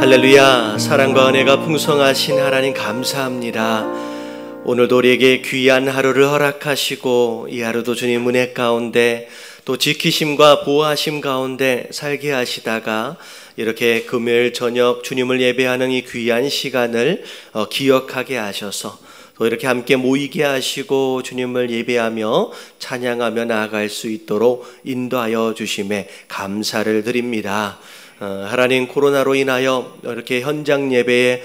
할렐루야. 사랑과 은혜가 풍성하신 하나님 감사합니다. 오늘도 우리에게 귀한 하루를 허락하시고 이 하루도 주님 은혜 가운데 또 지키심과 보호하심 가운데 살게 하시다가 이렇게 금요일 저녁 주님을 예배하는 이 귀한 시간을 기억하게 하셔서 또 이렇게 함께 모이게 하시고 주님을 예배하며 찬양하며 나아갈 수 있도록 인도하여 주심에 감사를 드립니다. 하나님, 코로나로 인하여 이렇게 현장 예배에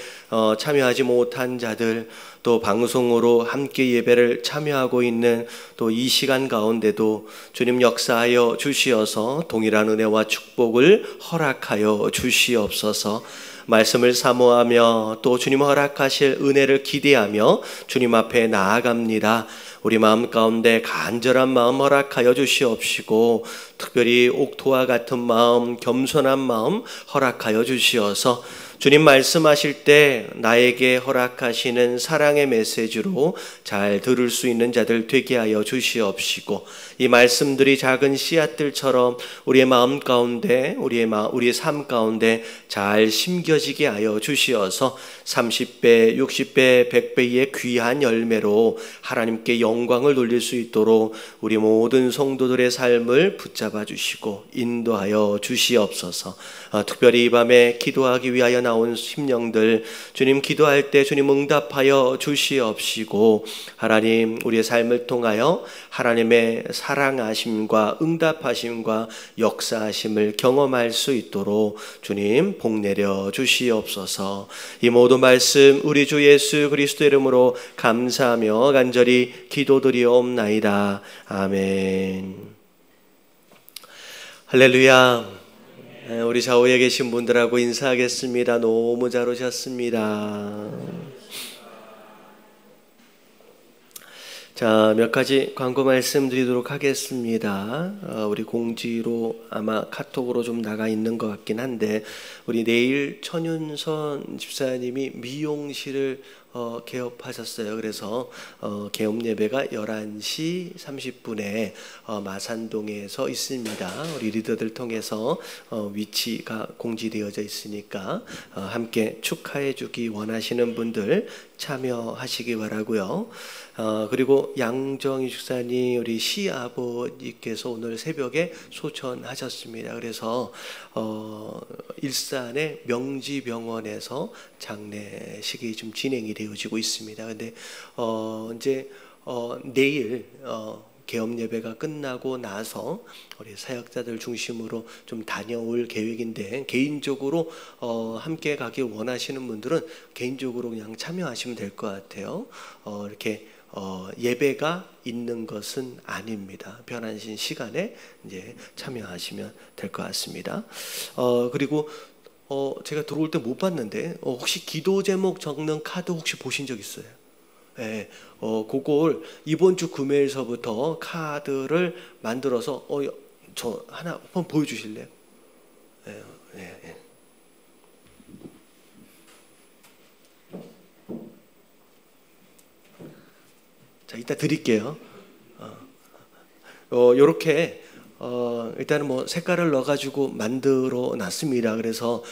참여하지 못한 자들, 또 방송으로 함께 예배를 참여하고 있는 또 이 시간 가운데도 주님 역사하여 주시어서 동일한 은혜와 축복을 허락하여 주시옵소서. 말씀을 사모하며 또 주님 허락하실 은혜를 기대하며 주님 앞에 나아갑니다. 우리 마음 가운데 간절한 마음 허락하여 주시옵시고 특별히 옥토와 같은 마음, 겸손한 마음 허락하여 주시어서 주님 말씀하실 때 나에게 허락하시는 사랑의 메시지로 잘 들을 수 있는 자들 되게 하여 주시옵시고 이 말씀들이 작은 씨앗들처럼 우리의 마음 가운데 우리의 삶 가운데 잘 심겨지게 하여 주시어서 30배, 60배, 100배의 귀한 열매로 하나님께 영광을 돌릴 수 있도록 우리 모든 성도들의 삶을 붙잡아 주시고 인도하여 주시옵소서. 특별히 이 밤에 기도하기 위하여 나온 심령들 주님 기도할 때 주님 응답하여 주시옵시고 하나님 우리의 삶을 통하여 하나님의 사랑하심과 응답하심과 역사하심을 경험할 수 있도록 주님 복 내려 주시옵소서. 이 모든 말씀 우리 주 예수 그리스도 이름으로 감사하며 간절히 기도드리옵나이다. 아멘. 할렐루야. 우리 좌우에 계신 분들하고 인사하겠습니다. 너무 잘 오셨습니다. 자, 몇 가지 광고 말씀드리도록 하겠습니다. 우리 공지로 아마 카톡으로 좀 나가 있는 것 같긴 한데 우리 내일 천윤선 집사님이 미용실을 개업하셨어요. 그래서 개업 예배가 11시 30분에 마산동에서 있습니다. 우리 리더들 통해서 위치가 공지되어져 있으니까 함께 축하해 주기 원하시는 분들 참여하시기 바라고요. 그리고 양정희 집사님 우리 시아버님께서 오늘 새벽에 소천하셨습니다. 그래서 일산의 명지병원에서 장례식이 좀 진행이 되어지고 있습니다. 근데 이제 내일 개업 예배가 끝나고 나서 우리 사역자들 중심으로 좀 다녀올 계획인데 개인적으로 함께 가길 원하시는 분들은 개인적으로 그냥 참여하시면 될 것 같아요. 이렇게 예배가 있는 것은 아닙니다. 편하신 시간에 이제 참여하시면 될 것 같습니다. 그리고 제가 들어올 때 못 봤는데 혹시 기도 제목 적는 카드 혹시 보신 적 있어요? 네, 그걸 이번 주 금요일서부터 카드를 만들어서 저 하나 한번 보여주실래요? 네, 네, 네. 자, 이따 드릴게요. 요렇게 일단은 뭐 색깔을 넣어가지고 만들어 놨습니다. 그래서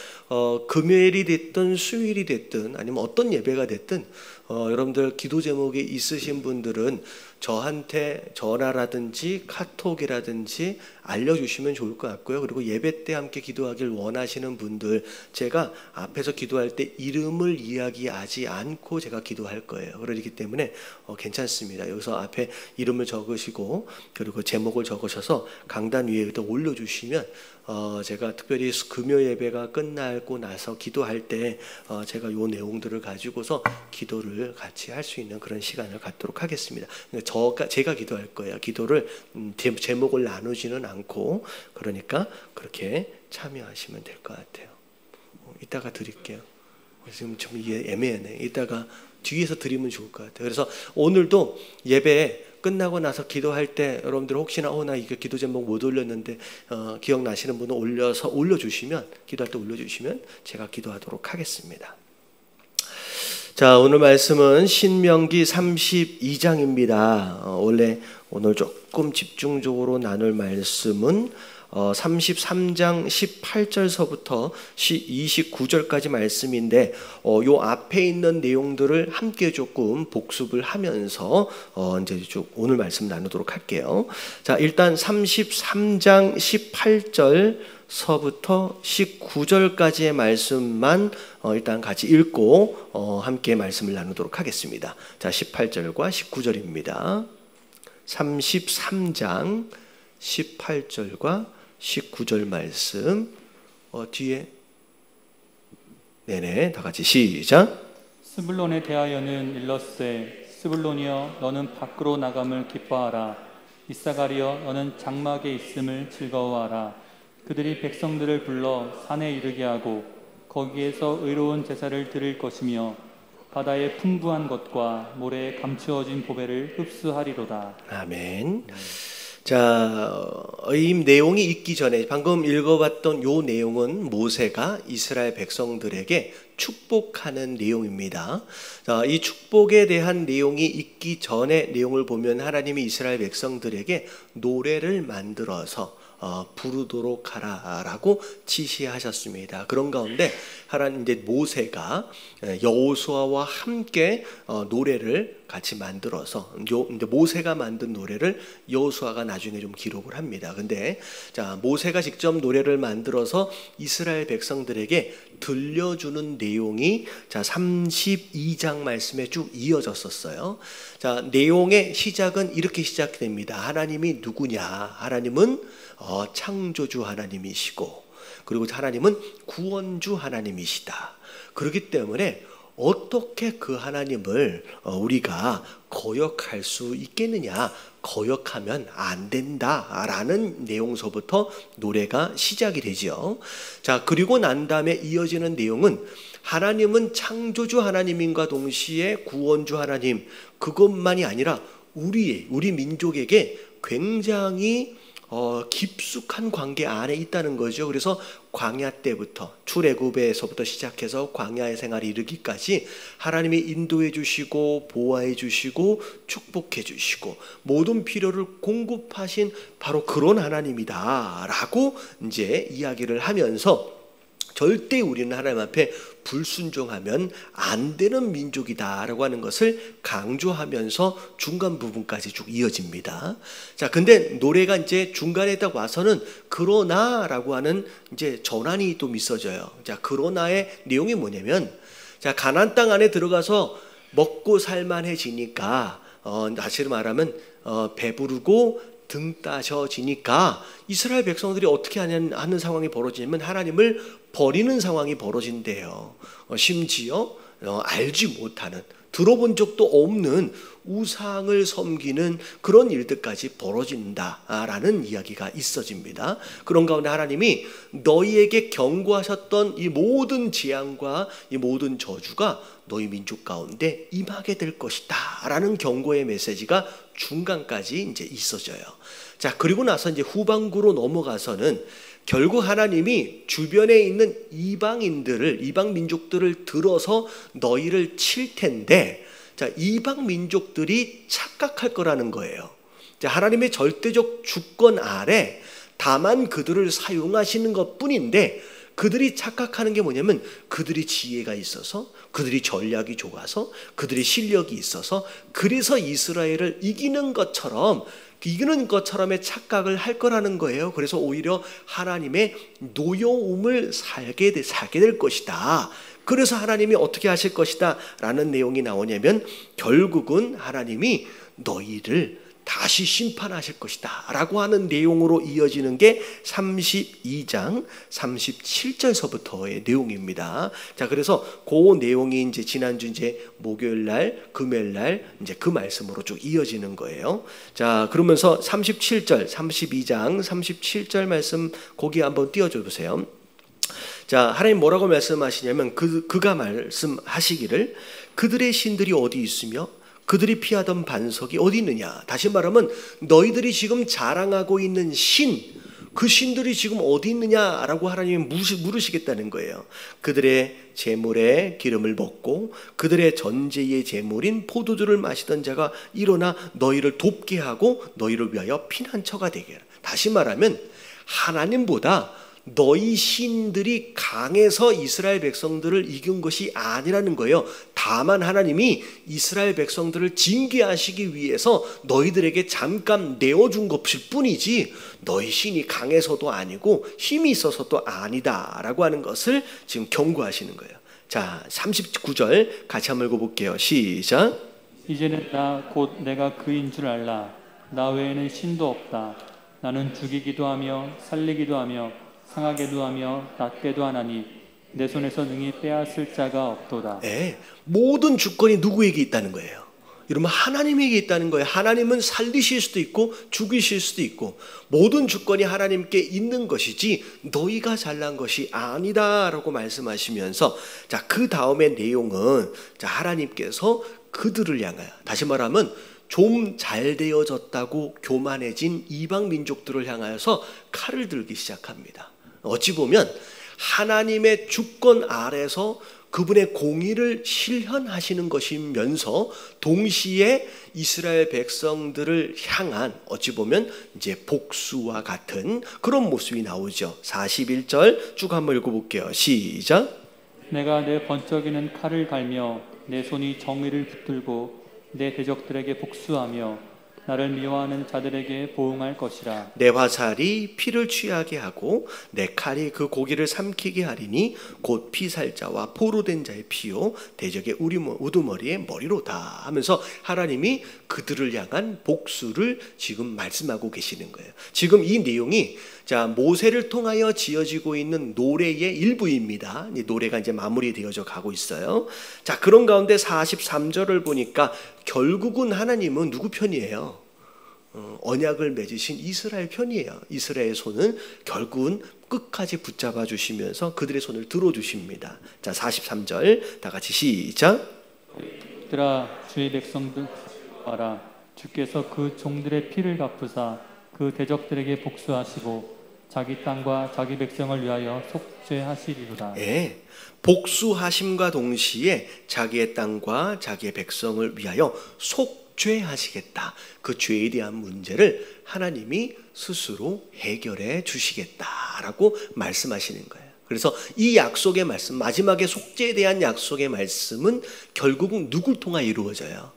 금요일이 됐든 수요일이 됐든 아니면 어떤 예배가 됐든 여러분들 기도 제목이 있으신 분들은 저한테 전화라든지 카톡이라든지 알려주시면 좋을 것 같고요. 그리고 예배 때 함께 기도하길 원하시는 분들 제가 앞에서 기도할 때 이름을 이야기하지 않고 제가 기도할 거예요. 그렇기 때문에 괜찮습니다. 여기서 앞에 이름을 적으시고 그리고 제목을 적으셔서 강단 위에 올려주시면 제가 특별히 금요 예배가 끝나고 나서 기도할 때 제가 요 내용들을 가지고서 기도를 같이 할 수 있는 그런 시간을 갖도록 하겠습니다. 제가 기도할 거예요. 기도를 제목을 나누지는 않고 그러니까 그렇게 참여하시면 될 것 같아요. 이따가 드릴게요. 지금 좀 이게 애매하네. 이따가 뒤에서 드리면 좋을 것 같아요. 그래서 오늘도 예배 끝나고 나서 기도할 때 여러분들 혹시나 나 이거 기도 제목 못 올렸는데 기억나시는 분은 올려주시면 기도할 때 올려주시면 제가 기도하도록 하겠습니다. 자, 오늘 말씀은 신명기 32장입니다. 원래 오늘 조금 집중적으로 나눌 말씀은 33장 18절서부터 29절까지 말씀인데 요 앞에 있는 내용들을 함께 조금 복습을 하면서 이제 쭉 오늘 말씀 나누도록 할게요. 자, 일단 33장 18절서부터 19절까지의 말씀만 일단 같이 읽고 함께 말씀을 나누도록 하겠습니다. 자, 18절과 19절입니다. 33장 18절과 19절 말씀 뒤에 네네 다 같이 시작. 스불론에 대하여는 일렀세. 스불론이여 너는 밖으로 나감을 기뻐하라. 이사가리여 너는 장막에 있음을 즐거워하라. 그들이 백성들을 불러 산에 이르게 하고 거기에서 의로운 제사를 드릴 것이며 바다의 풍부한 것과 모래에 감추어진 보배를 흡수하리로다. 아멘. 자, 이 내용이 있기 전에 방금 읽어봤던 요 내용은 모세가 이스라엘 백성들에게 축복하는 내용입니다. 자, 이 축복에 대한 내용이 있기 전에 내용을 보면 하나님이 이스라엘 백성들에게 노래를 만들어서 부르도록 하라라고 지시하셨습니다. 그런 가운데 하나님 이제 모세가 여호수아와 함께 노래를 같이 만들어서 이제 모세가 만든 노래를 여호수아가 나중에 좀 기록을 합니다. 근데 자, 모세가 직접 노래를 만들어서 이스라엘 백성들에게 들려주는 내용이 자 32장 말씀에 쭉 이어졌었어요. 자, 내용의 시작은 이렇게 시작됩니다. 하나님이 누구냐? 하나님은 창조주 하나님이시고 그리고 하나님은 구원주 하나님이시다. 그렇기 때문에 어떻게 그 하나님을 우리가 거역할 수 있겠느냐? 거역하면 안 된다라는 내용서부터 노래가 시작이 되죠. 자, 그리고 난 다음에 이어지는 내용은 하나님은 창조주 하나님인과 동시에 구원주 하나님, 그것만이 아니라 우리 민족에게 굉장히 깊숙한 관계 안에 있다는 거죠. 그래서 광야 때부터 출애굽에서부터 시작해서 광야의 생활에 이르기까지 하나님이 인도해 주시고 보호해 주시고 축복해 주시고 모든 필요를 공급하신 바로 그런 하나님이다라고 이제 이야기를 하면서 절대 우리는 하나님 앞에 불순종하면 안 되는 민족이다라고 하는 것을 강조하면서 중간 부분까지 쭉 이어집니다. 자, 근데 노래가 이제 중간에 딱 와서는 그러나라고 하는 이제 전환이 또 있어져요. 자, 그러나의 내용이 뭐냐면 자, 가나안 땅 안에 들어가서 먹고 살만해지니까 다시 말하면 배부르고 등 따셔지니까 이스라엘 백성들이 어떻게 하는 상황이 벌어지냐면 하나님을 버리는 상황이 벌어진대요. 심지어 알지 못하는 들어본 적도 없는 우상을 섬기는 그런 일들까지 벌어진다라는 이야기가 있어집니다. 그런 가운데 하나님이 너희에게 경고하셨던 이 모든 재앙과 이 모든 저주가 너희 민족 가운데 임하게 될 것이다 라는 경고의 메시지가 중간까지 이제 있어져요. 자, 그리고 나서 이제 후반부로 넘어가서는 결국 하나님이 주변에 있는 이방 민족들을 들어서 너희를 칠 텐데, 자, 이방 민족들이 착각할 거라는 거예요. 자, 하나님의 절대적 주권 아래 다만 그들을 사용하시는 것 뿐인데, 그들이 착각하는 게 뭐냐면 그들이 지혜가 있어서, 그들이 전략이 좋아서, 그들이 실력이 있어서 그래서 이스라엘을 이기는 것처럼의 착각을 할 거라는 거예요. 그래서 오히려 하나님의 노여움을 사게 될 것이다. 그래서 하나님이 어떻게 하실 것이다 라는 내용이 나오냐면 결국은 하나님이 너희를 다시 심판하실 것이다 라고 하는 내용으로 이어지는 게 32장 37절서부터의 내용입니다. 자, 그래서 그 내용이 이제 지난주 이제 목요일날 금요일날 이제 그 말씀으로 쭉 이어지는 거예요. 자, 그러면서 32장 37절 말씀 거기 한번 띄워줘 보세요. 자, 하나님 뭐라고 말씀하시냐면 그가 말씀하시기를 그들의 신들이 어디 있으며 그들이 피하던 반석이 어디 있느냐. 다시 말하면 너희들이 지금 자랑하고 있는 그 신들이 지금 어디 있느냐라고 하나님이 물으시겠다는 거예요. 그들의 제물에 기름을 붓고 그들의 전제의 제물인 포도주를 마시던 자가 일어나 너희를 돕게 하고 너희를 위하여 피난처가 되게 하라. 다시 말하면 하나님보다 너희 신들이 강해서 이스라엘 백성들을 이긴 것이 아니라는 거예요. 다만 하나님이 이스라엘 백성들을 징계하시기 위해서 너희들에게 잠깐 내어준 것일 뿐이지 너희 신이 강해서도 아니고 힘이 있어서도 아니다라고 하는 것을 지금 경고하시는 거예요. 자, 39절 같이 한번 읽어볼게요. 시작. 이제는 나 곧 내가 그인 줄 알라. 나 외에는 신도 없다. 나는 죽이기도 하며 살리기도 하며 상하게도 하며 낫게도 하나니 내 손에서 능히 빼앗을 자가 없도다. 네, 모든 주권이 누구에게 있다는 거예요? 여러분, 하나님에게 있다는 거예요. 하나님은 살리실 수도 있고 죽이실 수도 있고 모든 주권이 하나님께 있는 것이지 너희가 잘난 것이 아니다라고 말씀하시면서, 자, 그 다음의 내용은, 자, 하나님께서 그들을 향하여, 다시 말하면 좀 잘 되어졌다고 교만해진 이방 민족들을 향하여서 칼을 들기 시작합니다. 어찌 보면 하나님의 주권 아래서 그분의 공의를 실현하시는 것이면서 동시에 이스라엘 백성들을 향한 어찌 보면 이제 복수와 같은 그런 모습이 나오죠. 41절 쭉 한번 읽어볼게요. 시작. 내가 내 번쩍이는 칼을 갈며 내 손이 정의를 붙들고 내 대적들에게 복수하며 나를 미워하는 자들에게 보응할 것이라. 내 화살이 피를 취하게 하고 내 칼이 그 고기를 삼키게 하리니 곧 피살자와 포로된 자의 피요 대적의 우두머리의 머리로다 하면서 하나님이 그들을 향한 복수를 지금 말씀하고 계시는 거예요. 지금 이 내용이, 자, 모세를 통하여 지어지고 있는 노래의 일부입니다. 이 노래가 이제 마무리되어져 가고 있어요. 자, 그런 가운데 43절을 보니까 결국은 하나님은 누구 편이에요? 언약을 맺으신 이스라엘 편이에요. 이스라엘의 손은 결국은 끝까지 붙잡아 주시면서 그들의 손을 들어주십니다. 자, 43절 다 같이 시작. 들아 주의 백성들 알아. 주께서 그 종들의 피를 갚으사 그 대적들에게 복수하시고 자기 땅과 자기 백성을 위하여 속죄하시리로다. 예, 복수하심과 동시에 자기의 땅과 자기의 백성을 위하여 속죄하시겠다. 그 죄에 대한 문제를 하나님이 스스로 해결해 주시겠다라고 말씀하시는 거예요. 그래서 이 약속의 말씀, 마지막에 속죄에 대한 약속의 말씀은 결국은 누굴 통하여 이루어져요?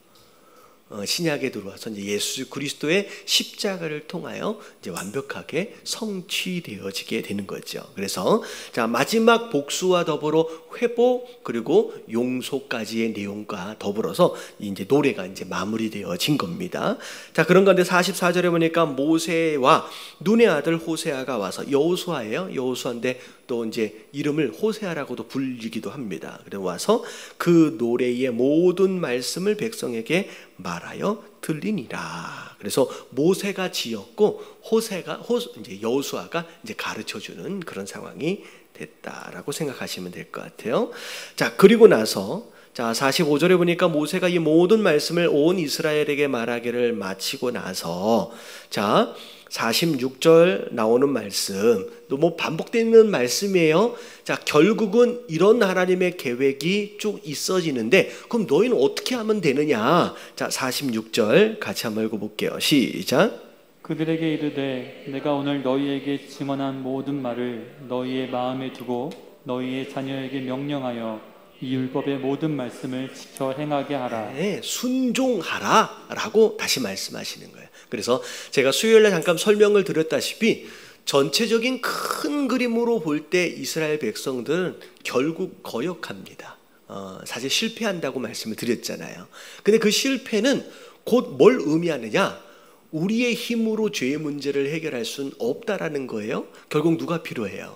신약에 들어와서 이제 예수 그리스도의 십자가를 통하여 이제 완벽하게 성취되어지게 되는 거죠. 그래서, 자, 마지막 복수와 더불어 회복 그리고 용서까지의 내용과 더불어서 이제 노래가 이제 마무리되어진 겁니다. 자, 그런 건데 44절에 보니까 모세와 눈의 아들 호세아가 와서, 여호수아예요. 여호수아인데 또 이제 이름을 호세아라고도 불리기도 합니다. 그래 와서 그 노래의 모든 말씀을 백성에게 말하여 들리니라. 그래서 모세가 지었고 이제 여호수아가 이제 가르쳐 주는 그런 상황이 됐다라고 생각하시면 될 것 같아요. 자, 그리고 나서, 자, 45절에 보니까 모세가 이 모든 말씀을 온 이스라엘에게 말하기를 마치고 나서, 자, 46절 나오는 말씀, 또 뭐 반복되는 말씀이에요. 자, 결국은 이런 하나님의 계획이 쭉 있어지는데, 그럼 너희는 어떻게 하면 되느냐? 자, 46절 같이 한번 읽어볼게요. 시작. 그들에게 이르되 내가 오늘 너희에게 증언한 모든 말을 너희의 마음에 두고 너희의 자녀에게 명령하여 이 율법의 모든 말씀을 지켜 행하게 하라. 네, 순종하라 라고 다시 말씀하시는 거예요. 그래서 제가 수요일에 잠깐 설명을 드렸다시피 전체적인 큰 그림으로 볼 때 이스라엘 백성들은 결국 거역합니다. 사실 실패한다고 말씀을 드렸잖아요. 근데 그 실패는 곧 뭘 의미하느냐? 우리의 힘으로 죄의 문제를 해결할 수는 없다라는 거예요. 결국 누가 필요해요?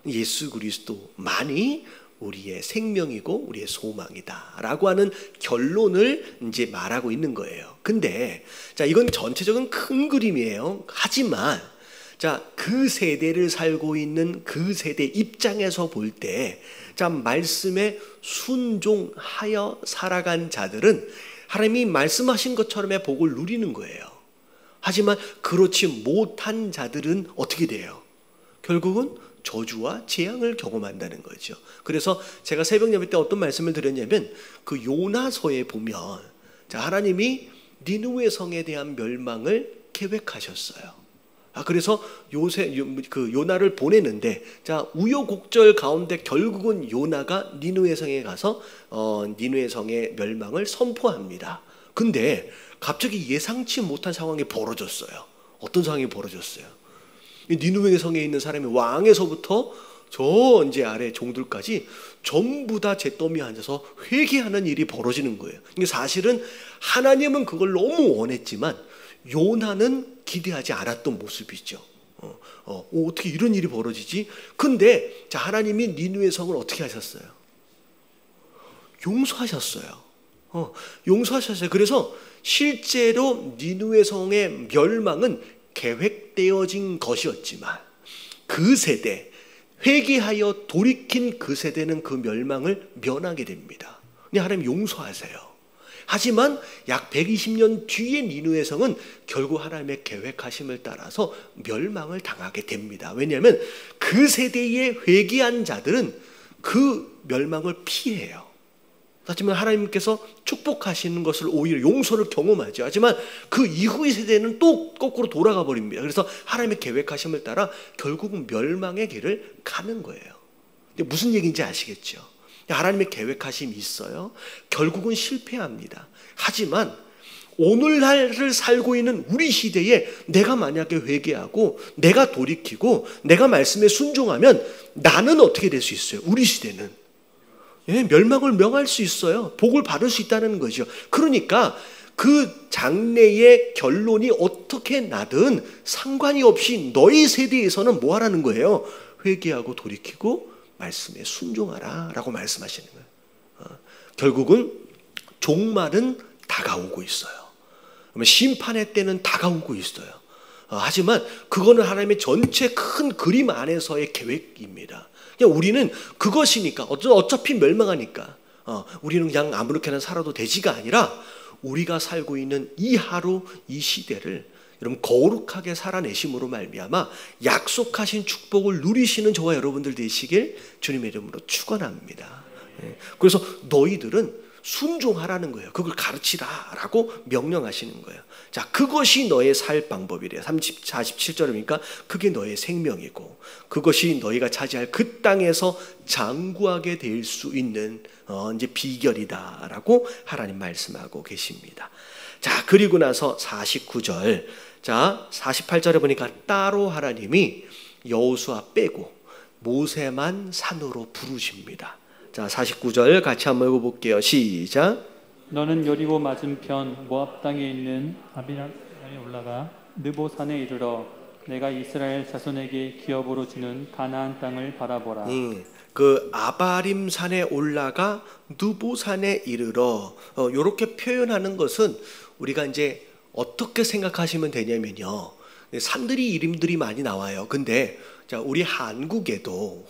예수 그리스도만이 우리의 생명이고 우리의 소망이다 라고 하는 결론을 이제 말하고 있는 거예요. 근데, 자, 이건 전체적인 큰 그림이에요. 하지만, 자, 그 세대를 살고 있는 그 세대 입장에서 볼 때, 자, 말씀에 순종하여 살아간 자들은 하나님이 말씀하신 것처럼의 복을 누리는 거예요. 하지만 그렇지 못한 자들은 어떻게 돼요? 결국은 저주와 재앙을 경험한다는 거죠. 그래서 제가 새벽 예배 때 어떤 말씀을 드렸냐면, 그 요나서에 보면, 자, 하나님이 니느웨 성에 대한 멸망을 계획하셨어요. 그래서 요나를 보내는데, 자, 우여곡절 가운데 결국은 요나가 니느웨 성에 가서 니느웨 성의 멸망을 선포합니다. 근데 갑자기 예상치 못한 상황이 벌어졌어요. 어떤 상황이 벌어졌어요? 니느웨 성에 있는 사람이 왕에서부터 저 이제 아래 종들까지 전부 다 잿더미에 앉아서 회개하는 일이 벌어지는 거예요. 이게 사실은 하나님은 그걸 너무 원했지만 요나는 기대하지 않았던 모습이죠. 어떻게 이런 일이 벌어지지? 근데 자, 하나님이 니느웨 성을 어떻게 하셨어요? 용서하셨어요. 용서하셨어요. 그래서 실제로 니느웨 성의 멸망은 계획되어진 것이었지만 그 세대, 회개하여 돌이킨 그 세대는 그 멸망을 면하게 됩니다. 근데 하나님 용서하세요. 하지만 약 120년 뒤에 니느웨 성은 결국 하나님의 계획하심을 따라서 멸망을 당하게 됩니다. 왜냐하면 그 세대에 회개한 자들은 그 멸망을 피해요. 하지만 하나님께서 축복하시는 것을 오히려 용서를 경험하죠. 하지만 그 이후의 세대는 또 거꾸로 돌아가 버립니다. 그래서 하나님의 계획하심을 따라 결국은 멸망의 길을 가는 거예요. 근데 무슨 얘기인지 아시겠죠? 하나님의 계획하심이 있어요. 결국은 실패합니다. 하지만 오늘날을 살고 있는 우리 시대에 내가 만약에 회개하고 내가 돌이키고 내가 말씀에 순종하면 나는 어떻게 될 수 있어요? 우리 시대는 멸망을 명할 수 있어요. 복을 받을 수 있다는 거죠. 그러니까 그 장래의 결론이 어떻게 나든 상관이 없이 너희 세대에서는 뭐 하라는 거예요? 회개하고 돌이키고 말씀에 순종하라 라고 말씀하시는 거예요. 결국은 종말은 다가오고 있어요. 심판의 때는 다가오고 있어요. 하지만 그거는 하나님의 전체 큰 그림 안에서의 계획입니다. 그냥 우리는 그것이니까 어차피 멸망하니까 우리는 그냥 아무렇게나 살아도 되지가 아니라 우리가 살고 있는 이 하루 이 시대를 여러분 거룩하게 살아내심으로 말미암아 약속하신 축복을 누리시는 저와 여러분들 되시길 주님의 이름으로 축원합니다. 그래서 너희들은 순종하라는 거예요. 그걸 가르치라라고 명령하시는 거예요. 자, 그것이 너의 살 방법이래요. 47절이니까 그게 너의 생명이고 그것이 너희가 차지할 그 땅에서 장구하게 될 수 있는 이제 비결이다라고 하나님 말씀하고 계십니다. 자, 그리고 나서 49절, 자 48절에 보니까 따로 하나님이 여호수아 빼고 모세만 산으로 부르십니다. 자, 49절 같이 한번 읽어볼게요. 시작. 너는 여리고 맞은편 모압 땅에 있는 아비람에 올라가 느보산에 이르러 내가 이스라엘 자손에게 기업으로 주는 가나안 땅을 바라보라. 그 아바림 산에 올라가 느보산에 이르러 이렇게 표현하는 것은 우리가 이제 어떻게 생각하시면 되냐면요. 산들이 이름들이 많이 나와요. 근데 자, 우리 한국에도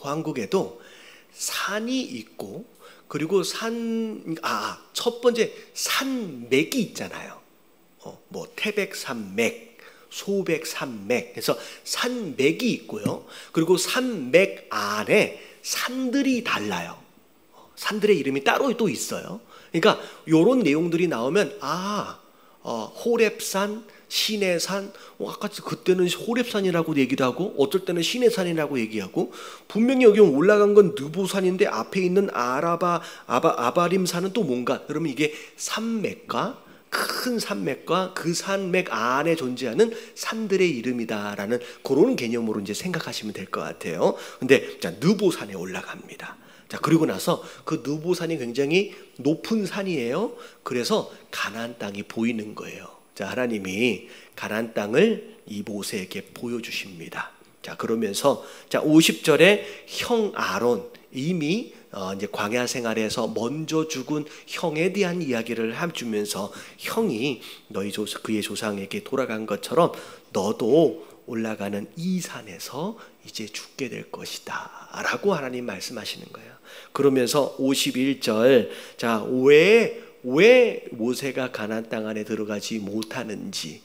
산이 있고 그리고 첫 번째 산맥이 있잖아요. 뭐 태백산맥, 소백산맥. 그래서 산맥이 있고요. 그리고 산맥 안에 산들이 달라요. 산들의 이름이 따로 또 있어요. 그러니까 이런 내용들이 나오면 호렙산, 시내산, 아까 그때는 호렙산이라고 얘기도 하고 어떨 때는 시내산이라고 얘기하고 분명히 여기 올라간 건 느보산인데 앞에 있는 아바림산은 또 뭔가? 그러면 이게 산맥과 큰 산맥과 그 산맥 안에 존재하는 산들의 이름이다라는 그런 개념으로 이제 생각하시면 될 것 같아요. 근데 자, 느보산에 올라갑니다. 자, 그리고 나서 그 느보산이 굉장히 높은 산이에요. 그래서 가나안 땅이 보이는 거예요. 자, 하나님이 가나안 땅을 이 모세에게 보여주십니다. 자, 그러면서 자 50절에 형 아론 이미 이제 광야 생활에서 먼저 죽은 형에 대한 이야기를 해주면서 형이 그의 조상에게 돌아간 것처럼 너도 올라가는 이 산에서 이제 죽게 될 것이다 라고 하나님 말씀하시는 거예요. 그러면서 51절 자 왜 모세가 가나안 땅 안에 들어가지 못하는지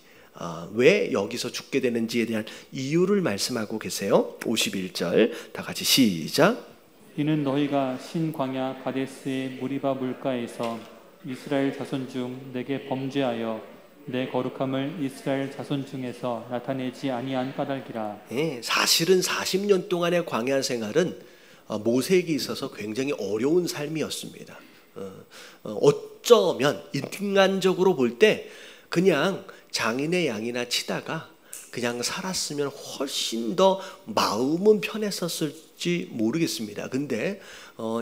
왜 여기서 죽게 되는지에 대한 이유를 말씀하고 계세요. 51절 다 같이 시작. 이는 너희가 신광야 가데스의 무리바 물가에서 이스라엘 자손 중 내게 범죄하여 내 거룩함을 이스라엘 자손 중에서 나타내지 아니한 까닭이라. 예, 사실은 40년 동안의 광야 생활은 모세에게 있어서 굉장히 어려운 삶이었습니다. 어쩌면 인간적으로 볼 때 그냥 장인의 양이나 치다가 그냥 살았으면 훨씬 더 마음은 편했었을지 모르겠습니다. 근데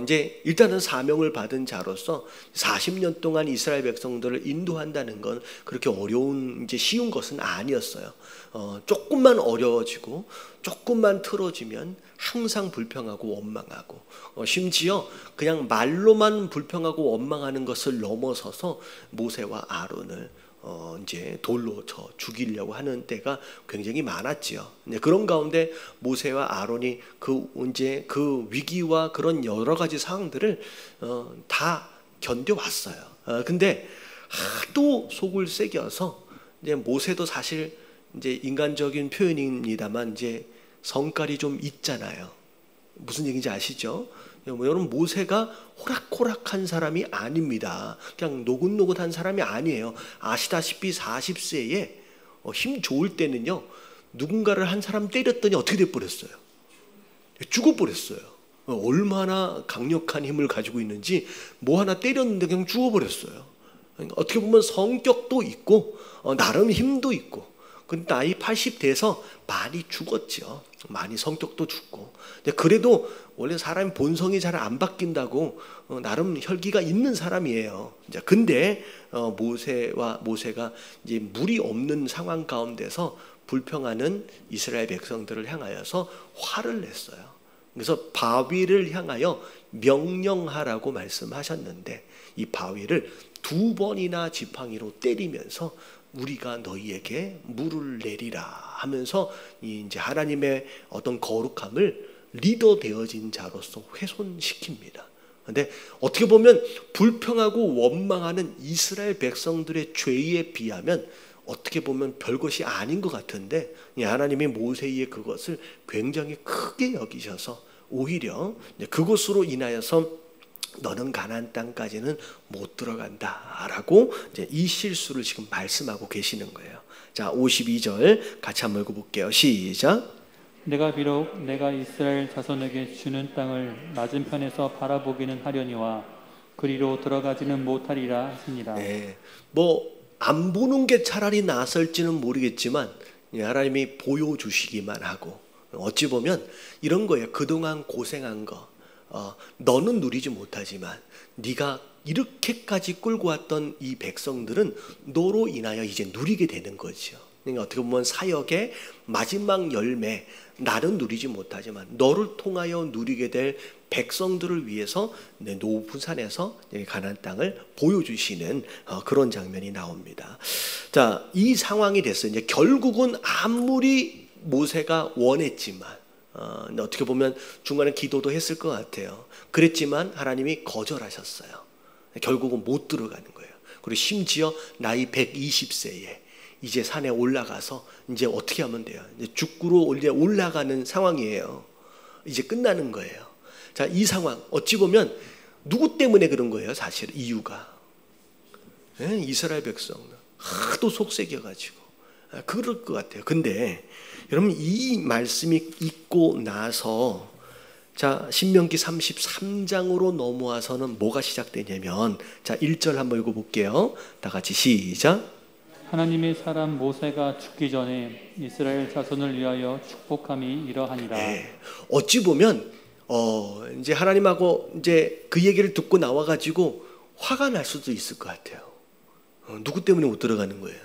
이제 일단은 사명을 받은 자로서 40년 동안 이스라엘 백성들을 인도한다는 건 그렇게 어려운 이제 쉬운 것은 아니었어요. 조금만 어려워지고 조금만 틀어지면 항상 불평하고 원망하고 심지어 그냥 말로만 불평하고 원망하는 것을 넘어서서 모세와 아론을 이제 돌로 쳐 죽이려고 하는 때가 굉장히 많았지요. 그런 가운데 모세와 아론이 이제 그 위기와 그런 여러 가지 상황들을 다 견뎌왔어요. 근데 하도 속을 새겨서 이제 모세도 사실 이제 인간적인 표현입니다만 이제 성깔이 좀 있잖아요. 무슨 얘기인지 아시죠? 여러분 모세가 호락호락한 사람이 아닙니다. 그냥 노긋노긋한 사람이 아니에요. 아시다시피 40세에 힘 좋을 때는요 누군가를 한 사람 때렸더니 어떻게 돼버렸어요? 죽어버렸어요. 얼마나 강력한 힘을 가지고 있는지 뭐 하나 때렸는데 그냥 죽어버렸어요. 어떻게 보면 성격도 있고 나름 힘도 있고 근데 나이 80 돼서 많이 죽었죠. 많이 성격도 죽고. 근데 그래도 원래 사람이 본성이 잘 안 바뀐다고 나름 혈기가 있는 사람이에요. 근데 모세가 이제 물이 없는 상황 가운데서 불평하는 이스라엘 백성들을 향하여서 화를 냈어요. 그래서 바위를 향하여 명령하라고 말씀하셨는데 이 바위를 2번이나 지팡이로 때리면서 우리가 너희에게 물을 내리라 하면서 이제 하나님의 어떤 거룩함을 리더 되어진 자로서 훼손시킵니다. 근데 어떻게 보면 불평하고 원망하는 이스라엘 백성들의 죄에 비하면 어떻게 보면 별것이 아닌 것 같은데 하나님이 모세의 그것을 굉장히 크게 여기셔서 오히려 그것으로 인하여서 너는 가나안 땅까지는 못 들어간다라고 이제 이 실수를 지금 말씀하고 계시는 거예요. 자, 52절 같이 한번 읽어볼게요. 시작. 내가 비록 내가 이스라엘 자손에게 주는 땅을 맞은편에서 바라보기는 하려니와 그리로 들어가지는 못하리라 하시니라. 네, 뭐 안 보는 게 차라리 나설지는 모르겠지만 하나님이 보여주시기만 하고 어찌 보면 이런 거예요. 그동안 고생한 거 너는 누리지 못하지만 네가 이렇게까지 끌고 왔던 이 백성들은 너로 인하여 이제 누리게 되는 거죠. 그러니까 어떻게 보면 사역의 마지막 열매 나는 누리지 못하지만 너를 통하여 누리게 될 백성들을 위해서 높은 산에서 가나안 땅을 보여주시는 그런 장면이 나옵니다. 자, 이 상황이 됐어요. 이제 결국은 아무리 모세가 원했지만 어떻게 보면 중간에 기도도 했을 것 같아요. 그랬지만 하나님이 거절하셨어요. 결국은 못 들어가는 거예요. 그리고 심지어 나이 120세에 이제 산에 올라가서 이제 어떻게 하면 돼요? 이제 죽구로 올라가는 상황이에요. 이제 끝나는 거예요. 자, 이 상황 어찌 보면 누구 때문에 그런 거예요? 사실 이유가 이스라엘 백성 하도 속색여가지고 그럴 것 같아요. 근데 여러분 이 말씀이 있고 나서 자 신명기 33장으로 넘어와서는 뭐가 시작되냐면 자 1절 한번 읽어볼게요. 다 같이 시작. 하나님의 사람 모세가 죽기 전에 이스라엘 자손을 위하여 축복함이 이러하니라. 네, 어찌 보면 이제 하나님하고 이제 그 얘기를 듣고 나와가지고 화가 날 수도 있을 것 같아요. 누구 때문에 못 들어가는 거예요?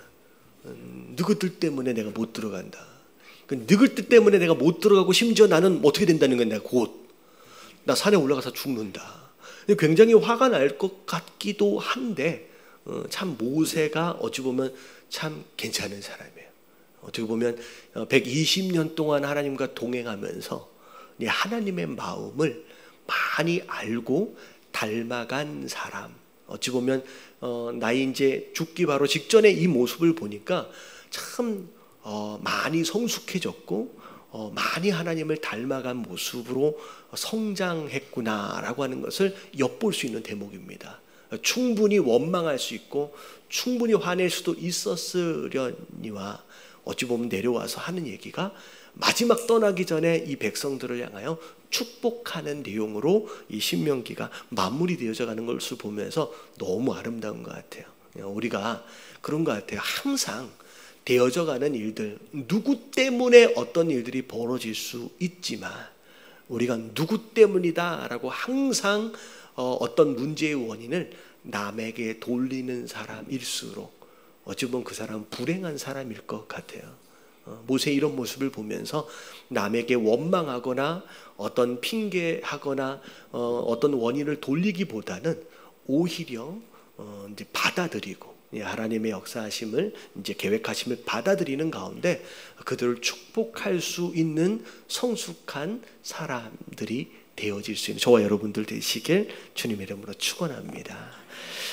너희들 때문에 내가 못 들어간다. 너희들 때문에 내가 못 들어가고 심지어 나는 어떻게 된다는 거야? 내가 곧 나 산에 올라가서 죽는다. 굉장히 화가 날 것 같기도 한데 참 모세가 어찌 보면 참 괜찮은 사람이에요. 어떻게 보면 120년 동안 하나님과 동행하면서 하나님의 마음을 많이 알고 닮아간 사람. 어찌 보면 나이 이제 죽기 바로 직전에 이 모습을 보니까 참 많이 성숙해졌고 많이 하나님을 닮아간 모습으로 성장했구나라고 하는 것을 엿볼 수 있는 대목입니다. 충분히 원망할 수 있고 충분히 화낼 수도 있었으려니와 어찌 보면 내려와서 하는 얘기가 마지막 떠나기 전에 이 백성들을 향하여 축복하는 내용으로 이 신명기가 마무리되어져 가는 것을 보면서 너무 아름다운 것 같아요. 우리가 그런 것 같아요. 항상 되어져 가는 일들, 누구 때문에 어떤 일들이 벌어질 수 있지만 우리가 누구 때문이다라고 항상 어떤 문제의 원인을 남에게 돌리는 사람일수록 어찌 보면 그 사람은 불행한 사람일 것 같아요. 모세의 이런 모습을 보면서 남에게 원망하거나 어떤 핑계하거나 어떤 원인을 돌리기보다는 오히려 이제 받아들이고 하나님의 역사하심을 이제 계획하심을 받아들이는 가운데 그들을 축복할 수 있는 성숙한 사람들이 되어질 수 있는 저와 여러분들 되시길 주님의 이름으로 축원합니다.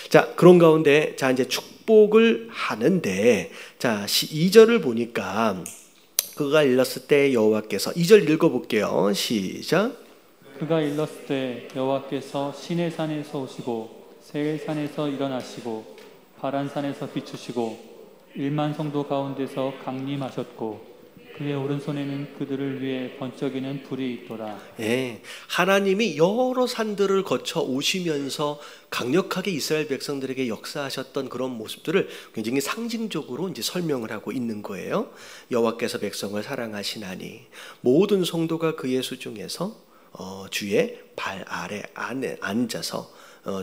자, 그런 가운데 자 이제 축복을 하는데 자 2절을 보니까 그가 일렀을 때 여호와께서 2절 읽어볼게요. 시작. 그가 일렀을 때 여호와께서 시내산에서 오시고 세일산에서 일어나시고 바란산에서 비추시고 1만 성도 가운데서 강림하셨고 그의 오른손에는 그들을 위해 번쩍이는 불이 있더라. 예, 하나님이 여러 산들을 거쳐 오시면서 강력하게 이스라엘 백성들에게 역사하셨던 그런 모습들을 굉장히 상징적으로 이제 설명을 하고 있는 거예요. 여호와께서 백성을 사랑하시나니 모든 성도가 그의 수중에서 주의 발 아래 안에 앉아서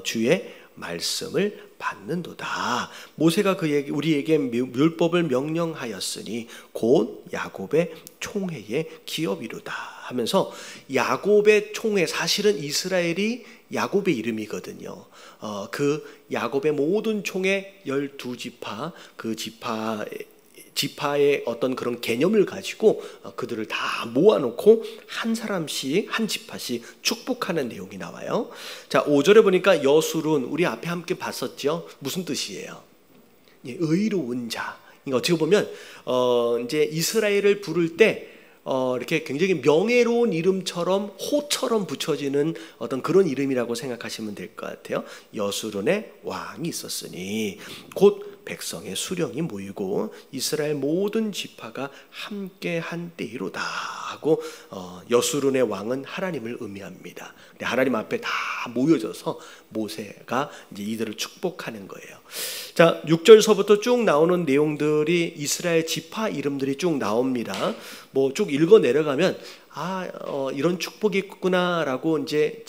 주의 말씀을 받는도다. 모세가 우리에게 율법을 명령하였으니 곧 야곱의 총회의 기업이로다 하면서 야곱의 총회, 사실은 이스라엘이 야곱의 이름이거든요. 그 야곱의 모든 총회 12지파 그 지파의 어떤 그런 개념을 가지고 그들을 다 모아놓고 한 사람씩 한 지파씩 축복하는 내용이 나와요. 자 5절에 보니까 여술은 우리 앞에 함께 봤었죠. 무슨 뜻이에요? 의로운 자. 어떻게 보면 이제 이스라엘을 부를 때 이렇게 굉장히 명예로운 이름처럼 호처럼 붙여지는 어떤 그런 이름이라고 생각하시면 될 것 같아요. 여수론의 왕이 있었으니 곧 백성의 수령이 모이고 이스라엘 모든 지파가 함께한 때이로다 하고 여수론의 왕은 하나님을 의미합니다. 하나님 앞에 다 모여져서 모세가 이제 이들을 축복하는 거예요. 자 6절서부터 쭉 나오는 내용들이 이스라엘 지파 이름들이 쭉 나옵니다. 뭐 쭉 읽어 내려가면 이런 축복이 있구나라고 이제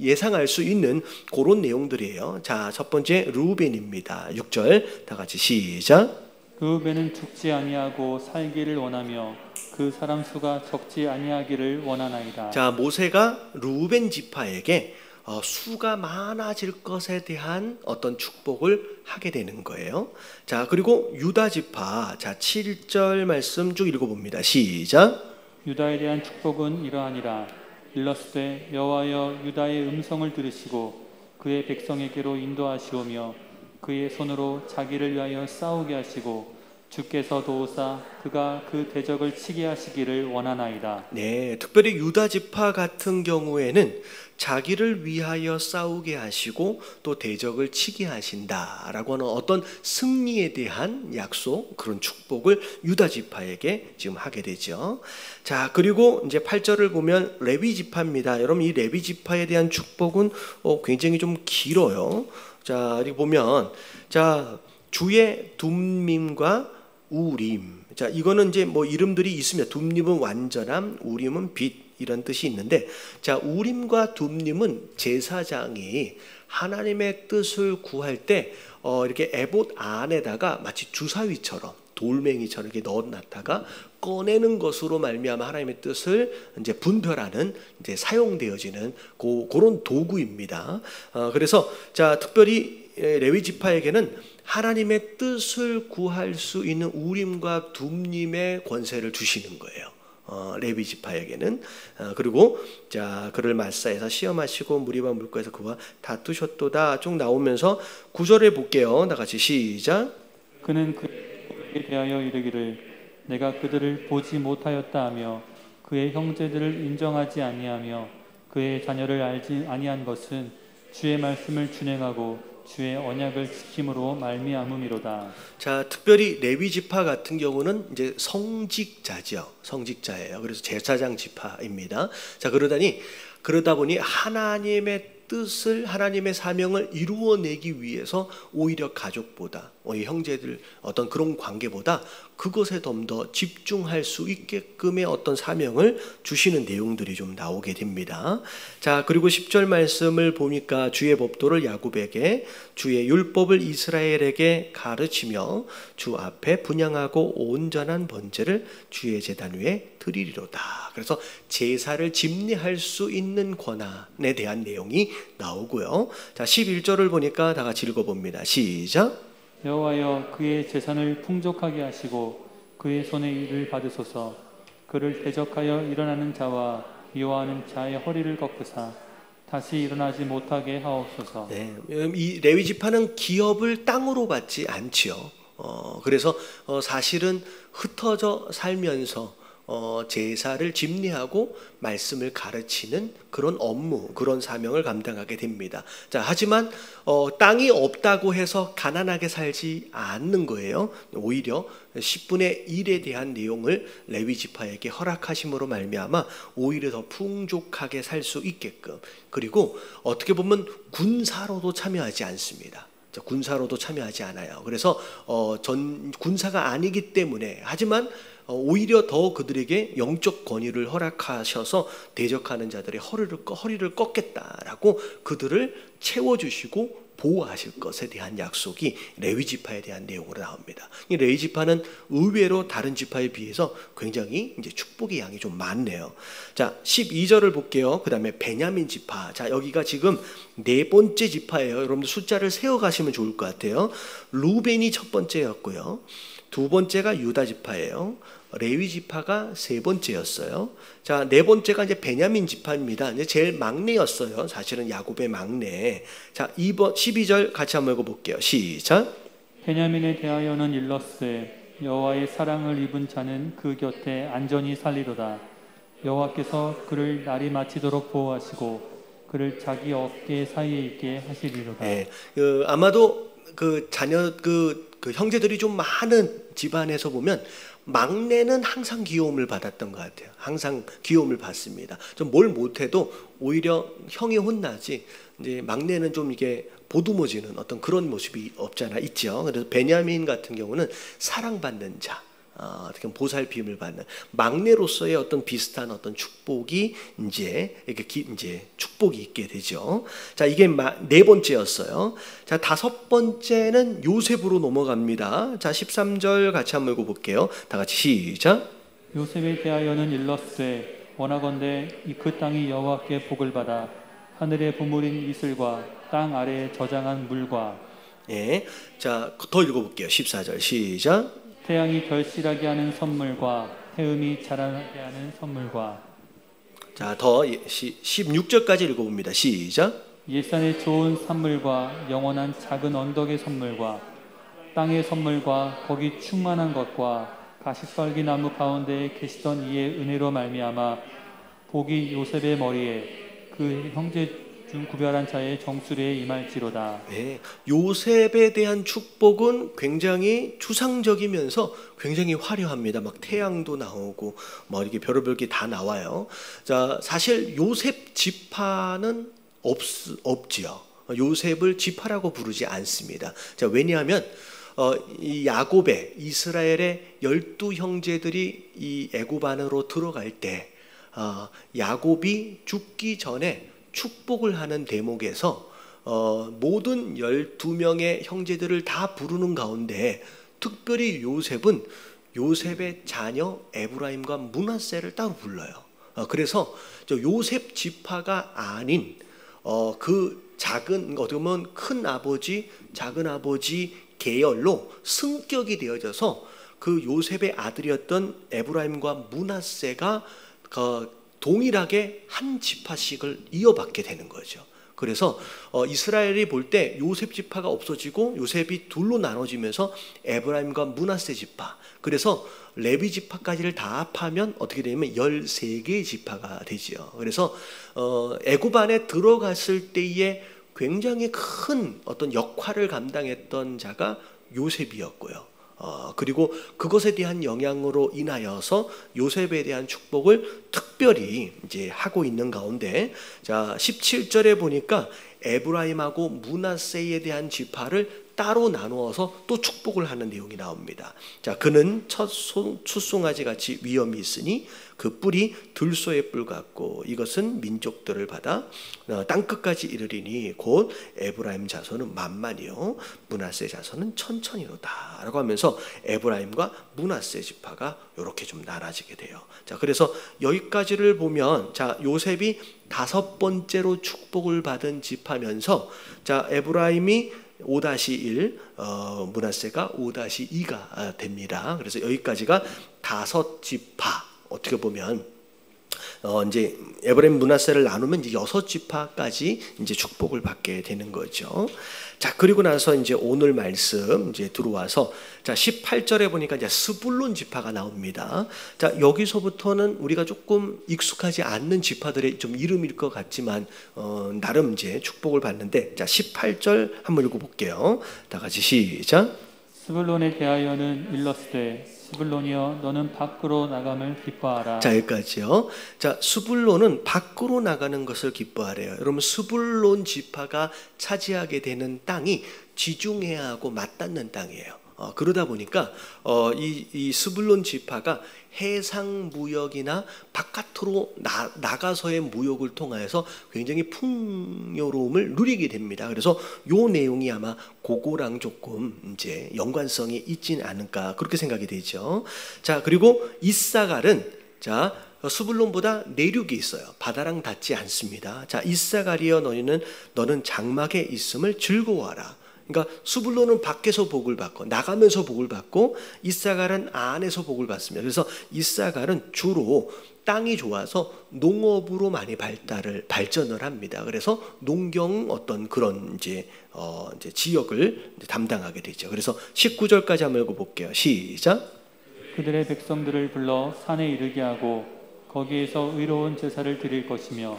예상할 수 있는 그런 내용들이에요. 자, 첫 번째 루벤입니다. 6절 다 같이 시작. 루벤은 죽지 아니하고 살기를 원하며 그 사람 수가 적지 아니하기를 원하나이다. 자, 모세가 루벤 지파에게 수가 많아질 것에 대한 어떤 축복을 하게 되는 거예요. 자, 그리고 유다 지파, 자 7절 말씀 쭉 읽어봅니다. 시작. 유다에 대한 축복은 이러하니라. 일렀을 때 여호와여 유다의 음성을 들으시고 그의 백성에게로 인도하시오며 그의 손으로 자기를 위하여 싸우게 하시고 주께서 도우사 그가 그 대적을 치게 하시기를 원하나이다. 네, 특별히 유다 지파 같은 경우에는 자기를 위하여 싸우게 하시고 또 대적을 치게 하신다라고 하는 어떤 승리에 대한 약속, 그런 축복을 유다 지파에게 지금 하게 되죠. 자, 그리고 이제 8절을 보면 레위 지파입니다. 여러분 이 레위 지파에 대한 축복은 굉장히 좀 길어요. 자, 여기 보면 자 주의 둠밈과 우림. 자, 이거는 이제 뭐 이름들이 있으면 둠림은 완전함, 우림은 빛 이런 뜻이 있는데, 자, 우림과 둠림은 제사장이 하나님의 뜻을 구할 때 이렇게 에봇 안에다가 마치 주사위처럼 돌멩이처럼 이렇게 넣어놨다가 꺼내는 것으로 말미암아 하나님의 뜻을 이제 분별하는 이제 사용되어지는 그런 도구입니다. 그래서 자, 특별히 레위 지파에게는 하나님의 뜻을 구할 수 있는 우림과 둠림의 권세를 주시는 거예요. 레위 지파에게는. 그리고 자 그를 말사에서 시험하시고 무리와 물가에서 그와 다투셨도다 쭉 나오면서 9절에 볼게요. 다 같이 시작. 그는 그에 대하여 이르기를 내가 그들을 보지 못하였다 하며 그의 형제들을 인정하지 아니하며 그의 자녀를 알지 아니한 것은 주의 말씀을 준행하고 주의 언약을 지킴으로 말미암음이로다. 자, 특별히 레위 지파 같은 경우는 이제 성직자죠. 성직자예요. 그래서 제사장 지파입니다. 자, 그러다 보니 하나님의 뜻을, 하나님의 사명을 이루어내기 위해서 오히려 가족보다, 형제들 어떤 그런 관계보다 그것에 좀 더 집중할 수 있게끔의 어떤 사명을 주시는 내용들이 좀 나오게 됩니다. 자, 그리고 10절 말씀을 보니까 주의 법도를 야곱에게, 주의 율법을 이스라엘에게 가르치며 주 앞에 분향하고 온전한 번제를 주의 제단 위에 드리리로다. 그래서 제사를 집례할 수 있는 권한에 대한 내용이 나오고요. 자, 11절을 보니까 다 같이 읽어봅니다. 시작. 여호와여 그의 재산을 풍족하게 하시고 그의 손의 일을 받으소서. 그를 대적하여 일어나는 자와 미워하는 자의 허리를 꺾으사 다시 일어나지 못하게 하옵소서. 네, 이 레위 지파는 기업을 땅으로 받지 않지요. 그래서 사실은 흩어져 살면서 제사를 집례하고 말씀을 가르치는 그런 업무, 그런 사명을 감당하게 됩니다. 자, 하지만 땅이 없다고 해서 가난하게 살지 않는 거예요. 오히려 10분의 1에 대한 내용을 레위 지파에게 허락하심으로 말미암아 오히려 더 풍족하게 살 수 있게끔, 그리고 어떻게 보면 군사로도 참여하지 않습니다. 군사로도 참여하지 않아요. 그래서 군사가 아니기 때문에, 하지만 오히려 더 그들에게 영적 권위를 허락하셔서 대적하는 자들의 허리를 꺾겠다라고 그들을 채워주시고 보호하실 것에 대한 약속이 레위 지파에 대한 내용으로 나옵니다. 이 레위 지파는 의외로 다른 지파에 비해서 굉장히 이제 축복의 양이 좀 많네요. 자, 12절을 볼게요. 그 다음에 베냐민 지파. 자, 여기가 지금 네 번째 지파예요. 여러분들 숫자를 세어가시면 좋을 것 같아요. 루벤이 첫 번째였고요. 두 번째가 유다 지파예요. 레위 지파가 세 번째였어요. 자, 네 번째가 이제 베냐민 지파입니다. 이제 제일 막내였어요. 사실은 야곱의 막내. 자, 12절 같이 한번 읽어볼게요. 시작. 베냐민에 대하여는 일렀으되 여호와의 사랑을 입은 자는 그 곁에 안전히 살리로다. 여호와께서 그를 날이 마치도록 보호하시고 그를 자기 어깨 사이에 있게 하시리로다. 네, 아마도 그 형제들이 좀 많은 집안에서 보면 막내는 항상 귀여움을 받았던 것 같아요. 항상 귀여움을 받습니다. 좀 뭘 못해도 오히려 형이 혼나지, 이제 막내는 좀 이게 보듬어지는 어떤 그런 모습이 없잖아 있죠. 그래서 베냐민 같은 경우는 사랑받는 자, 어떻게 보면 보살핌을 받는 막내로서의 어떤 비슷한 어떤 축복이 이제 축복이 있게 되죠. 자, 이게 네 번째였어요. 자, 다섯 번째는 요셉으로 넘어갑니다. 자, 13절 같이 한번 읽어볼게요. 다 같이 시작. 요셉에 대하여는 일렀으되 원하건대 그 땅이 여호와께 복을 받아 하늘의 보물인 이슬과 땅 아래에 저장한 물과, 예, 자, 더 읽어볼게요. 14절 시작. 태양이 결실하게 하는 선물과 태음이 자라나게 하는 선물과. 자, 더 16절까지 읽어봅니다. 시작. 일산의 좋은 산물과 영원한 작은 언덕의 선물과 땅의 선물과 거기 충만한 것과 가시떨기 나무 가운데에 계시던 이의 은혜로 말미암아 복이 요셉의 머리에 그 형제 중 구별한 자의 정수리에 임할지로다. 네, 요셉에 대한 축복은 굉장히 추상적이면서 굉장히 화려합니다. 막 태양도 나오고 뭐 이렇게 별의별 게 다 나와요. 자, 사실 요셉 지파는 없지요. 요셉을 지파라고 부르지 않습니다. 자, 왜냐하면 이 야곱의 이스라엘의 12형제들이 이 애굽 안으로 들어갈 때 야곱이 죽기 전에 축복을 하는 대목에서 모든 12명의 형제들을 다 부르는 가운데 특별히 요셉은 요셉의 자녀 에브라임과 므낫세를 따로 불러요. 그래서 요셉 지파가 아닌 그 작은, 어떻게 보면 큰 아버지, 작은 아버지 계열로 승격이 되어져서 그 요셉의 아들이었던 에브라임과 므낫세가 동일하게 한 지파씩을 이어받게 되는 거죠. 그래서 이스라엘이 볼 때 요셉 지파가 없어지고 요셉이 둘로 나눠지면서 에브라임과 므낫세 지파, 그래서 레위 지파까지를 다 합하면 어떻게 되냐면 13개의 지파가 되지요. 그래서 애굽 안에 들어갔을 때의 굉장히 큰 어떤 역할을 감당했던 자가 요셉이었고요. 그리고 그것에 대한 영향으로 인하여서 요셉에 대한 축복을 특별히 이제 하고 있는 가운데, 자 17절에 보니까 에브라임하고 므낫세에 대한 지파를 따로 나누어서 또 축복을 하는 내용이 나옵니다. 자, 그는 첫 추송아지 같이 위엄이 있으니 그 뿔이 들소의 뿔 같고 이것은 민족들을 받아 땅끝까지 이르리니 곧 에브라임 자손은 만만이요 므낫세 자손은 천천히로다 라고 하면서 에브라임과 므낫세 지파가 이렇게 좀 나눠지게 돼요. 자, 그래서 여기까지를 보면 자 요셉이 5번째로 축복을 받은 지파면서 자 에브라임이 5-1, 므낫세가 5-2가 됩니다. 그래서 여기까지가 5지파. 어떻게 보면 이제 에브라임 므낫세를 나누면 이제 6지파까지 이제 축복을 받게 되는 거죠. 자, 그리고 나서 이제 오늘 말씀 이제 들어와서 자 18절에 보니까 이제 스불론 지파가 나옵니다. 자, 여기서부터는 우리가 조금 익숙하지 않는 지파들의 좀 이름일 것 같지만 나름 이제 축복을 받는데, 자 18절 한번 읽어볼게요. 다 같이 시작. 스불론에 대하여는 일렀으되 스불론이여 너는 밖으로 나감을 기뻐하라. 자, 여기까지요. 자, 스불론은 밖으로 나가는 것을 기뻐하래요. 여러분, 스불론 지파가 차지하게 되는 땅이 지중해하고 맞닿는 땅이에요. 그러다 보니까 이 스불론 지파가 해상 무역이나 바깥으로 나가서의 무역을 통하여서 굉장히 풍요로움을 누리게 됩니다. 그래서 요 내용이 아마 그거랑 조금 이제 연관성이 있진 않을까 그렇게 생각이 되죠. 자, 그리고 이사갈은 자 스불론보다 내륙에 있어요. 바다랑 닿지 않습니다. 자, 이사갈이여 너는 장막에 있음을 즐거워하라. 그러니까 스불론은 밖에서 복을 받고 나가면서 복을 받고 이사갈은 안에서 복을 받습니다. 그래서 이사갈은 주로 땅이 좋아서 농업으로 많이 발전을 합니다. 그래서 농경 어떤 그런 이제 지역을 담당하게 되죠. 그래서 19절까지 한번 읽어볼게요. 시작. 그들의 백성들을 불러 산에 이르게 하고 거기에서 의로운 제사를 드릴 것이며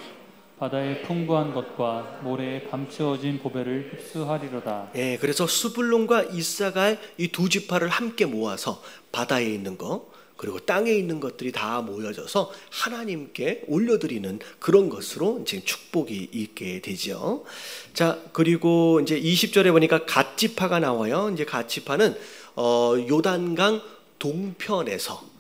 바다의 풍부한 것과 모래에 감추어진 보배를 흡수하리로다. 예, 그래서 스불론과 이사갈 이 두 지파를 함께 모아서 바다에 있는 것 그리고 땅에 있는 것들이 다 모여져서 하나님께 올려드리는 그런 것으로 이제 축복이 있게 되죠. 자, 그리고 이제 20절에 보니까 갓 지파가 나와요. 이제 갓 지파는 요단강 동편에서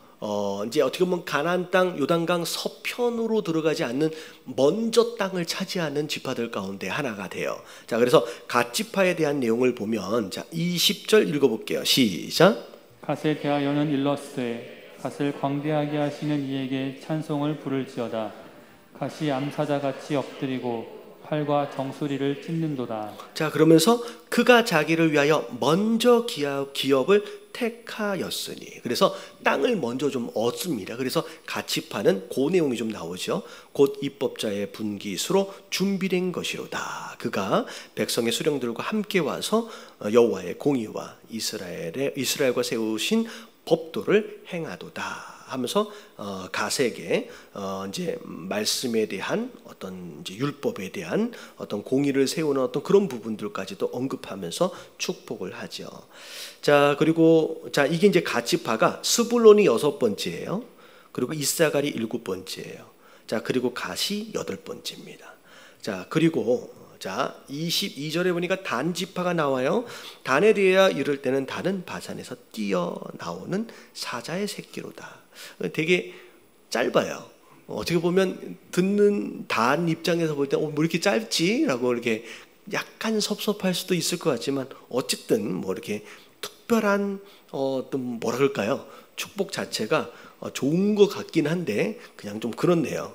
이제 어떻게 보면 가나안 땅 요단강 서편으로 들어가지 않는 먼저 땅을 차지하는 지파들 가운데 하나가 돼요. 자, 그래서 갓 지파에 대한 내용을 보면 자 20절 읽어볼게요. 시작. 갓에 대하여는 일렀으되 갓을 광대하게 하시는 이에게 찬송을 부를지어다. 갓이 암사자같이 엎드리고 팔과 정수리를 찢는도다. 자, 그러면서 그가 자기를 위하여 먼저 기업을 택하였으니, 그래서 땅을 먼저 좀 얻습니다. 그래서 가치파는 그 내용이 좀 나오죠. 곧 입법자의 분깃으로 준비된 것이로다. 그가 백성의 수령들과 함께 와서 여호와의 공의와 이스라엘과 세우신 법도를 행하도다 하면서 갓에게 이제 말씀에 대한 어떤 이제 율법에 대한 어떤 공의를 세우는 어떤 그런 부분들까지도 언급하면서 축복을 하죠. 자, 그리고 자 이게 이제 갓 지파가 스불론이 6번째예요. 그리고 이사갈이 7번째예요. 자, 그리고 갓이 8번째입니다. 자, 그리고 자 22절에 보니까 단 지파가 나와요. 단에 대하여 이를 때는 단은 바산에서 뛰어나오는 사자의 새끼로다. 되게 짧아요. 어떻게 보면 듣는 단 입장에서 볼 때 뭐 이렇게 짧지? 라고 이렇게 약간 섭섭할 수도 있을 것 같지만 어쨌든 뭐 이렇게 특별한 어떤 뭐라 그럴까요? 축복 자체가 좋은 것 같긴 한데 그냥 좀 그렇네요.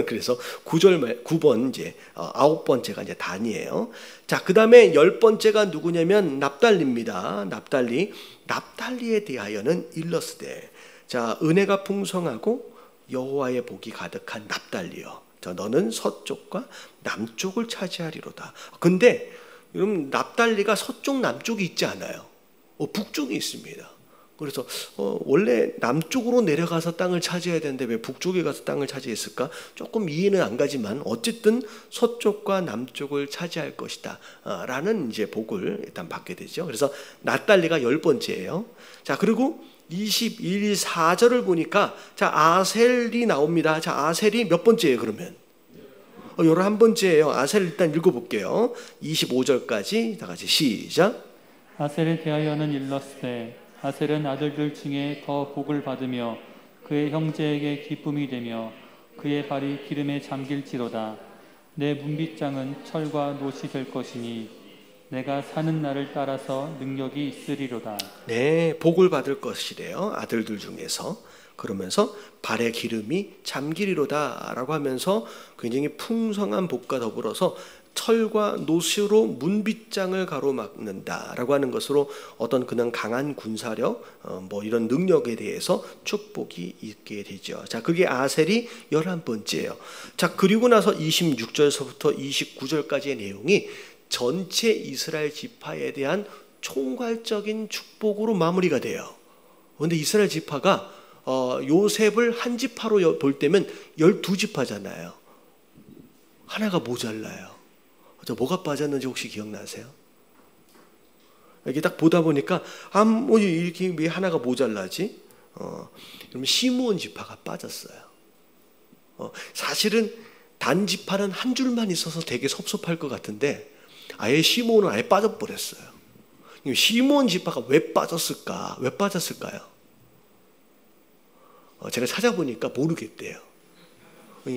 그래서 9번 이제 9번째가 이제 단이에요. 자, 그다음에 10번째가 누구냐면 납달리입니다. 납달리에 대하여는 일렀으되 자, 은혜가 풍성하고 여호와의 복이 가득한 납달리여. 자, 너는 서쪽과 남쪽을 차지하리로다. 근데 여러분 납달리가 서쪽 남쪽이 있지 않아요. 북쪽에 있습니다. 그래서 원래 남쪽으로 내려가서 땅을 차지해야 되는데 왜 북쪽에 가서 땅을 차지했을까? 조금 이해는 안 가지만 어쨌든 서쪽과 남쪽을 차지할 것이다 라는 이제 복을 일단 받게 되죠. 그래서 납달리가 10번째예요. 자, 그리고 21, 4절을 보니까 자, 아셀이 나옵니다. 자, 아셀이 몇 번째예요, 그러면? 11번째예요. 아셀 일단 읽어볼게요. 25절까지 다 같이 시작. 아셀에 대하여는 일렀으되 아셀은 아들들 중에 더 복을 받으며 그의 형제에게 기쁨이 되며 그의 발이 기름에 잠길지로다. 내 문빗장은 철과 노시 될 것이니 내가 사는 날을 따라서 능력이 있으리로다. 네, 복을 받을 것이래요. 아들들 중에서. 그러면서 발에 기름이 잠기리로다 라고 하면서 굉장히 풍성한 복과 더불어서 철과 노시로 문빗장을 가로막는다 라고 하는 것으로 어떤 그냥 강한 군사력 뭐 이런 능력에 대해서 축복이 있게 되죠. 자, 그게 아셀이 11번째예요. 자, 그리고 나서 26절서부터 29절까지의 내용이 전체 이스라엘 지파에 대한 총괄적인 축복으로 마무리가 돼요. 그런데 이스라엘 지파가 요셉을 한 지파로 볼 때면 12지파잖아요. 하나가 모자라요. 뭐가 빠졌는지 혹시 기억나세요? 이렇게 딱 보다 보니까 뭐 이렇게 왜 하나가 모자라지? 그러면 시므온 지파가 빠졌어요. 사실은 단 지파는 한 줄만 있어서 되게 섭섭할 것 같은데 아예 시므온은 아예 빠져버렸어요. 시므온 지파가 왜 빠졌을까? 왜 빠졌을까요? 제가 찾아보니까 모르겠대요.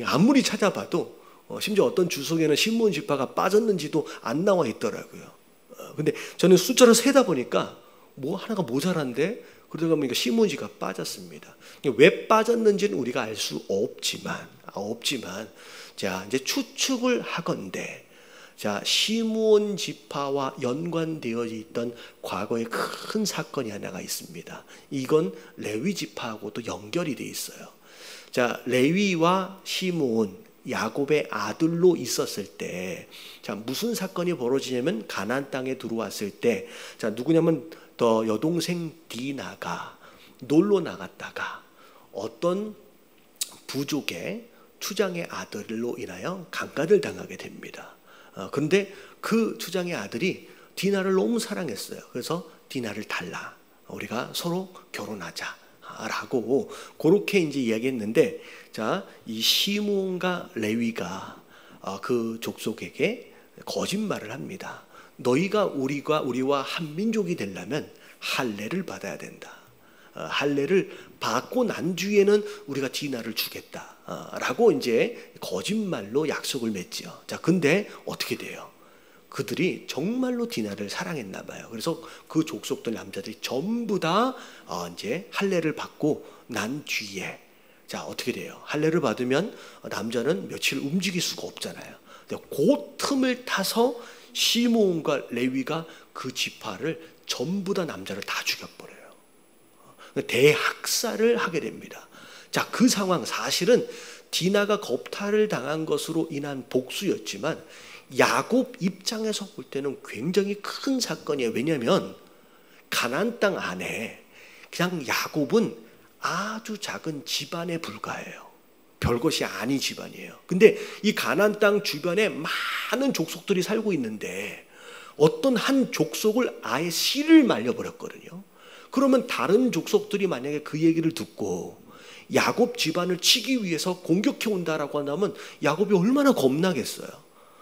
아무리 찾아봐도 심지어 어떤 주석에는 시므온 지파가 빠졌는지도 안 나와 있더라고요. 근데 저는 숫자를 세다 보니까 뭐 하나가 모자란데 그러다 보니까 시므온 지파가 빠졌습니다. 왜 빠졌는지는 우리가 알 수 없지만 자, 이제 추측을 하건대 자, 시므온 지파와 연관되어 있던 과거의 큰 사건이 하나가 있습니다. 이건 레위 지파하고도 연결이 되어 있어요. 자, 레위와 시므온 야곱의 아들로 있었을 때, 자, 무슨 사건이 벌어지냐면 가나안 땅에 들어왔을 때, 자, 누구냐면 더 여동생 디나가 놀러 나갔다가 어떤 부족의 추장의 아들로 인하여 강간을 당하게 됩니다. 그런데 그 추장의 아들이 디나를 너무 사랑했어요. 그래서 디나를 달라, 우리가 서로 결혼하자 라고 그렇게 이제 이야기했는데, 자, 이 시므온과 레위가 그 족속에게 거짓말을 합니다. 너희가 우리와 한 민족이 되려면 할례를 받아야 된다. 할례를 받고 난 뒤에는 우리가 디나를 주겠다 라고 이제 거짓말로 약속을 맺지요. 자, 근데 어떻게 돼요? 그들이 정말로 디나를 사랑했나 봐요. 그래서 그 족속들 남자들이 전부 다 이제 할례를 받고 난 뒤에, 자, 어떻게 돼요? 할례를 받으면 남자는 며칠 움직일 수가 없잖아요. 그 틈을 타서 시므온과 레위가 그 지파를 전부 다 남자를 다 죽여버려요. 대학살을 하게 됩니다. 자, 그 상황 사실은 디나가 겁탈을 당한 것으로 인한 복수였지만 야곱 입장에서 볼 때는 굉장히 큰 사건이에요. 왜냐하면 가나안 땅 안에 그냥 야곱은 아주 작은 집안에 불과해요. 별것이 아닌 집안이에요. 근데 이 가나안 땅 주변에 많은 족속들이 살고 있는데 어떤 한 족속을 아예 씨를 말려버렸거든요. 그러면 다른 족속들이 만약에 그 얘기를 듣고 야곱 집안을 치기 위해서 공격해 온다라고 한다면 야곱이 얼마나 겁나겠어요.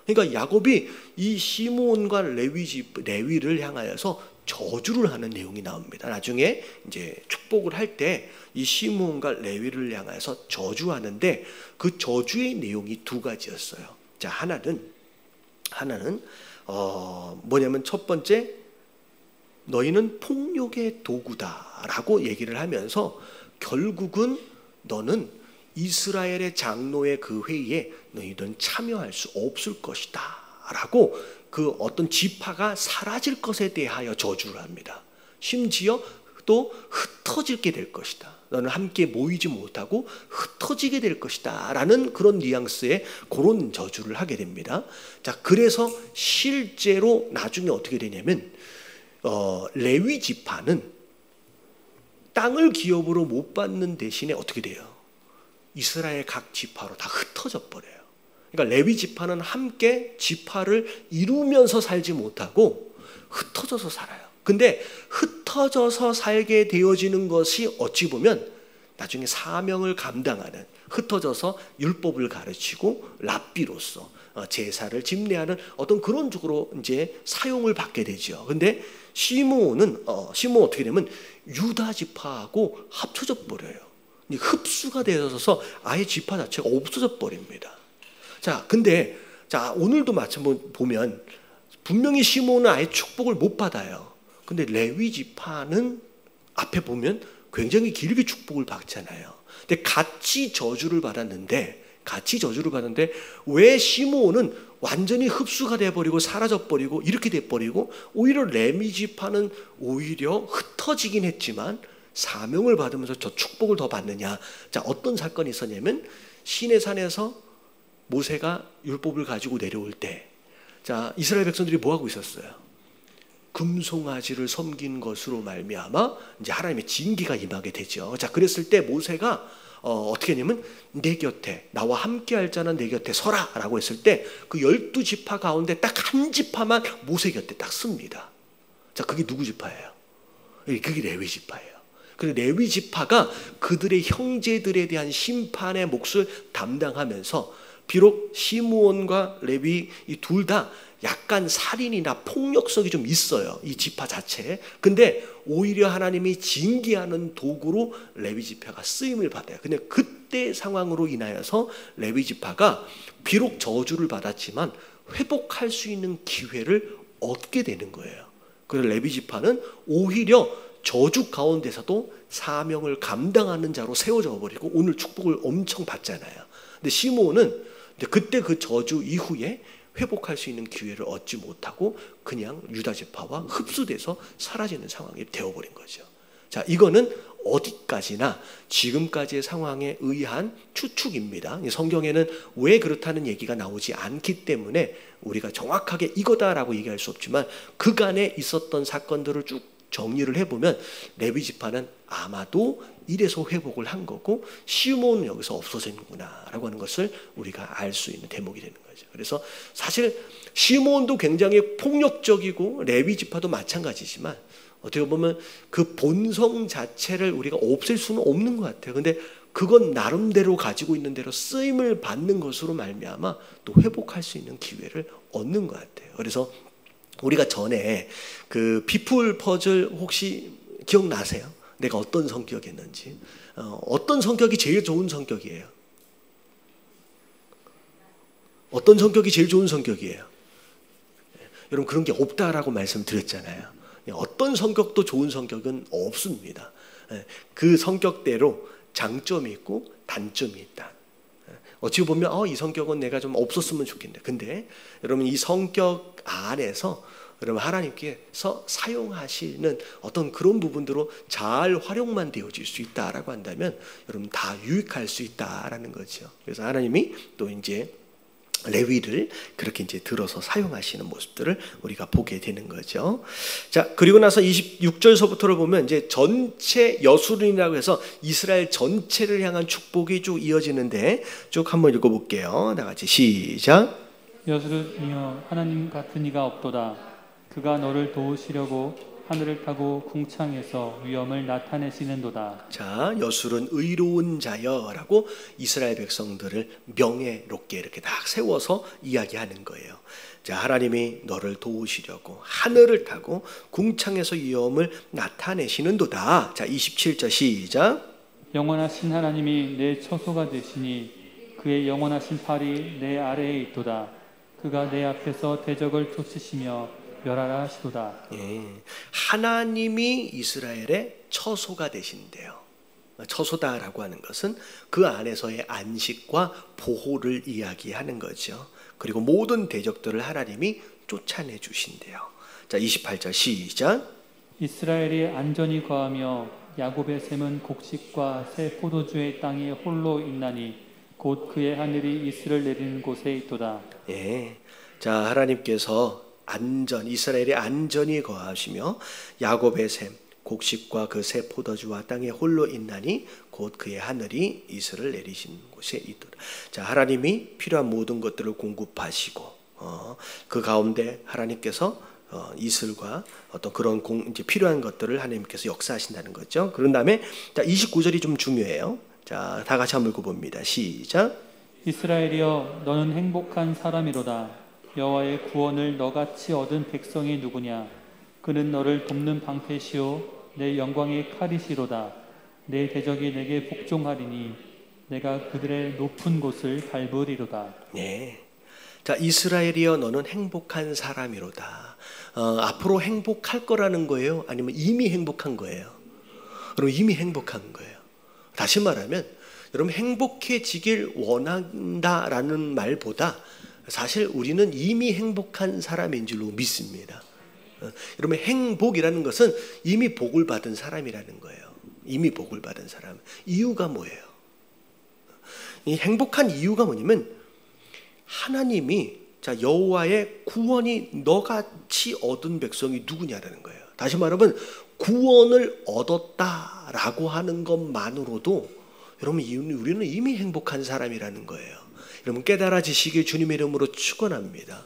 그러니까 야곱이 이 시므온과 레위를 향하여서 저주를 하는 내용이 나옵니다. 나중에 이제 축복을 할 때 이 시므온과 레위를 향해서 저주하는데 그 저주의 내용이 두 가지였어요. 자, 하나는 뭐냐면 첫 번째, 너희는 폭력의 도구다라고 얘기를 하면서 결국은 너는 이스라엘의 장로의 그 회의에 너희들은 참여할 수 없을 것이다 라고 그 어떤 지파가 사라질 것에 대하여 저주를 합니다. 심지어 또 흩어지게 될 것이다. 너는 함께 모이지 못하고 흩어지게 될 것이다 라는 그런 뉘앙스의 그런 저주를 하게 됩니다. 자, 그래서 실제로 나중에 어떻게 되냐면 레위 지파는 땅을 기업으로 못 받는 대신에 어떻게 돼요? 이스라엘 각 지파로 다 흩어져 버려요. 그러니까 레위 지파는 함께 지파를 이루면서 살지 못하고 흩어져서 살아요. 근데 흩어져서 살게 되어지는 것이 어찌 보면 나중에 사명을 감당하는, 흩어져서 율법을 가르치고 랍비로서 제사를 집례하는 어떤 그런 쪽으로 이제 사용을 받게 되죠. 근데 시므온은 어떻게 되면 유다 지파하고 합쳐져 버려요. 흡수가 되어서 아예 지파 자체가 없어져 버립니다. 근데 오늘도 마찬가지로 보면 분명히 시므온은 아예 축복을 못 받아요. 근데 레위 지파는 앞에 보면 굉장히 길게 축복을 받잖아요. 근데 같이 저주를 받았는데 왜 시므온은 완전히 흡수가 돼버리고 사라져버리고 이렇게 돼버리고 오히려 레위 지파는 오히려 흩어지긴 했지만 사명을 받으면서 저 축복을 더 받느냐? 어떤 사건이 있었냐면 시내산에서 모세가 율법을 가지고 내려올 때 이스라엘 백성들이 뭐 하고 있었어요? 금송아지를 섬긴 것으로 말미암아 이제 하나님의 징계가 임하게 되죠. 그랬을 때 모세가 어떻게 했냐면 내 곁에 나와 함께할 자는 내 곁에 서라라고 했을 때 그 12지파 가운데 딱 한 지파만 모세 곁에 딱 씁니다. 그게 누구 지파예요? 그게 레위 지파예요. 그래서 레위 지파가 그들의 형제들에 대한 심판의 몫을 담당하면서 비록 시므온과 레위 이 둘 다 약간 살인이나 폭력성이 좀 있어요. 이 지파 자체에. 근데 오히려 하나님이 징계하는 도구로 레위 지파가 쓰임을 받아요. 근데 그때 상황으로 인하여서 레위 지파가 비록 저주를 받았지만 회복할 수 있는 기회를 얻게 되는 거예요. 그래서 레위 지파는 오히려 저주 가운데서도 사명을 감당하는 자로 세워져 버리고 오늘 축복을 엄청 받잖아요. 근데 시므온은 그때 그 저주 이후에 회복할 수 있는 기회를 얻지 못하고 그냥 유다 지파와 흡수돼서 사라지는 상황이 되어버린 거죠. 이거는 어디까지나 지금까지의 상황에 의한 추측입니다. 성경에는 왜 그렇다는 얘기가 나오지 않기 때문에 우리가 정확하게 이거다라고 얘기할 수 없지만 그간에 있었던 사건들을 쭉 정리를 해보면 레위 지파는 아마도 이래서 회복을 한 거고 시므온은 여기서 없어지는구나 라고 하는 것을 우리가 알 수 있는 대목이 되는 거죠. 그래서 사실 시므온도 굉장히 폭력적이고 레위 지파도 마찬가지지만 어떻게 보면 그 본성 자체를 우리가 없앨 수는 없는 것 같아요. 근데 그건 나름대로 가지고 있는 대로 쓰임을 받는 것으로 말미암아 또 회복할 수 있는 기회를 얻는 것 같아요. 그래서 우리가 전에 그 비풀 퍼즐 혹시 기억나세요? 내가 어떤 성격이었는지. 어떤 성격이 제일 좋은 성격이에요? 어떤 성격이 제일 좋은 성격이에요? 여러분 그런 게 없다라고 말씀드렸잖아요. 어떤 성격도 좋은 성격은 없습니다. 그 성격대로 장점이 있고 단점이 있다. 어찌 보면 이 성격은 내가 좀 없었으면 좋겠는데 근데 여러분 이 성격 안에서 여러분 하나님께서 사용하시는 어떤 그런 부분들로 잘 활용만 되어질 수 있다라고 한다면 여러분 다 유익할 수 있다라는 거죠. 그래서 하나님이 또 이제 레위를 그렇게 이제 들어서 사용하시는 모습들을 우리가 보게 되는 거죠. 그리고 나서 26절서부터를 보면 이제 전체 여수론이라고 해서 이스라엘 전체를 향한 축복이 쭉 이어지는데 쭉 한번 읽어볼게요. 다 같이 시작. 여수론이여 하나님 같은 이가 없도다. 그가 너를 도우시려고 하늘을 타고 궁창에서 위엄을 나타내시는도다. 여술은 의로운 자여라고 이스라엘 백성들을 명예롭게 이렇게 딱 세워서 이야기하는 거예요. 하나님이 너를 도우시려고 하늘을 타고 궁창에서 위엄을 나타내시는도다. 27절 시작. 영원하신 하나님이 내 처소가 되시니 그의 영원하신 팔이 내 아래에 있도다. 그가 내 앞에서 대적을 쫓으시며 멸하라 하시도다. 하나님이 이스라엘의 처소가 되신대요. 처소다라고 하는 것은 그 안에서의 안식과 보호를 이야기하는 거죠. 그리고 모든 대적들을 하나님이 쫓아내 주신대요. 28절 시작. 이스라엘이 안전히 거하며 야곱의 샘은 곡식과 새 포도주의 땅에 홀로 있나니 곧 그의 하늘이 이슬을 내리는 곳에 있도다. 하나님께서 이스라엘이 안전히 거하시며 야곱의 샘, 곡식과 그 새 포도주와 땅에 홀로 있나니 곧 그의 하늘이 이슬을 내리신 곳에 있더라. 자, 하나님이 필요한 모든 것들을 공급하시고 그 가운데 하나님께서 이슬과 어떤 그런 이제 필요한 것들을 하나님께서 역사하신다는 거죠. 그런 다음에 자, 29절이 좀 중요해요. 자, 다 같이 한번 읽어봅니다. 시작. 이스라엘이여 너는 행복한 사람이로다. 여호와의 구원을 너같이 얻은 백성이 누구냐. 그는 너를 돕는 방패시오 내 영광의 칼이시로다. 내 대적이 내게 복종하리니 내가 그들의 높은 곳을 밟으리로다. 네. 자, 이스라엘이여 너는 행복한 사람이로다. 앞으로 행복할 거라는 거예요? 아니면 이미 행복한 거예요? 그럼 이미 행복한 거예요. 다시 말하면 여러분 행복해지길 원한다라는 말보다 사실 우리는 이미 행복한 사람인 줄로 믿습니다. 여러분 행복이라는 것은 이미 복을 받은 사람이라는 거예요. 이미 복을 받은 사람. 이유가 뭐예요? 이 행복한 이유가 뭐냐면 하나님이 자 여호와의 구원이 너같이 얻은 백성이 누구냐라는 거예요. 다시 말하면 구원을 얻었다라고 하는 것만으로도 여러분 우리는 이미 행복한 사람이라는 거예요. 여러분 깨달아지시길 주님의 이름으로 축원합니다.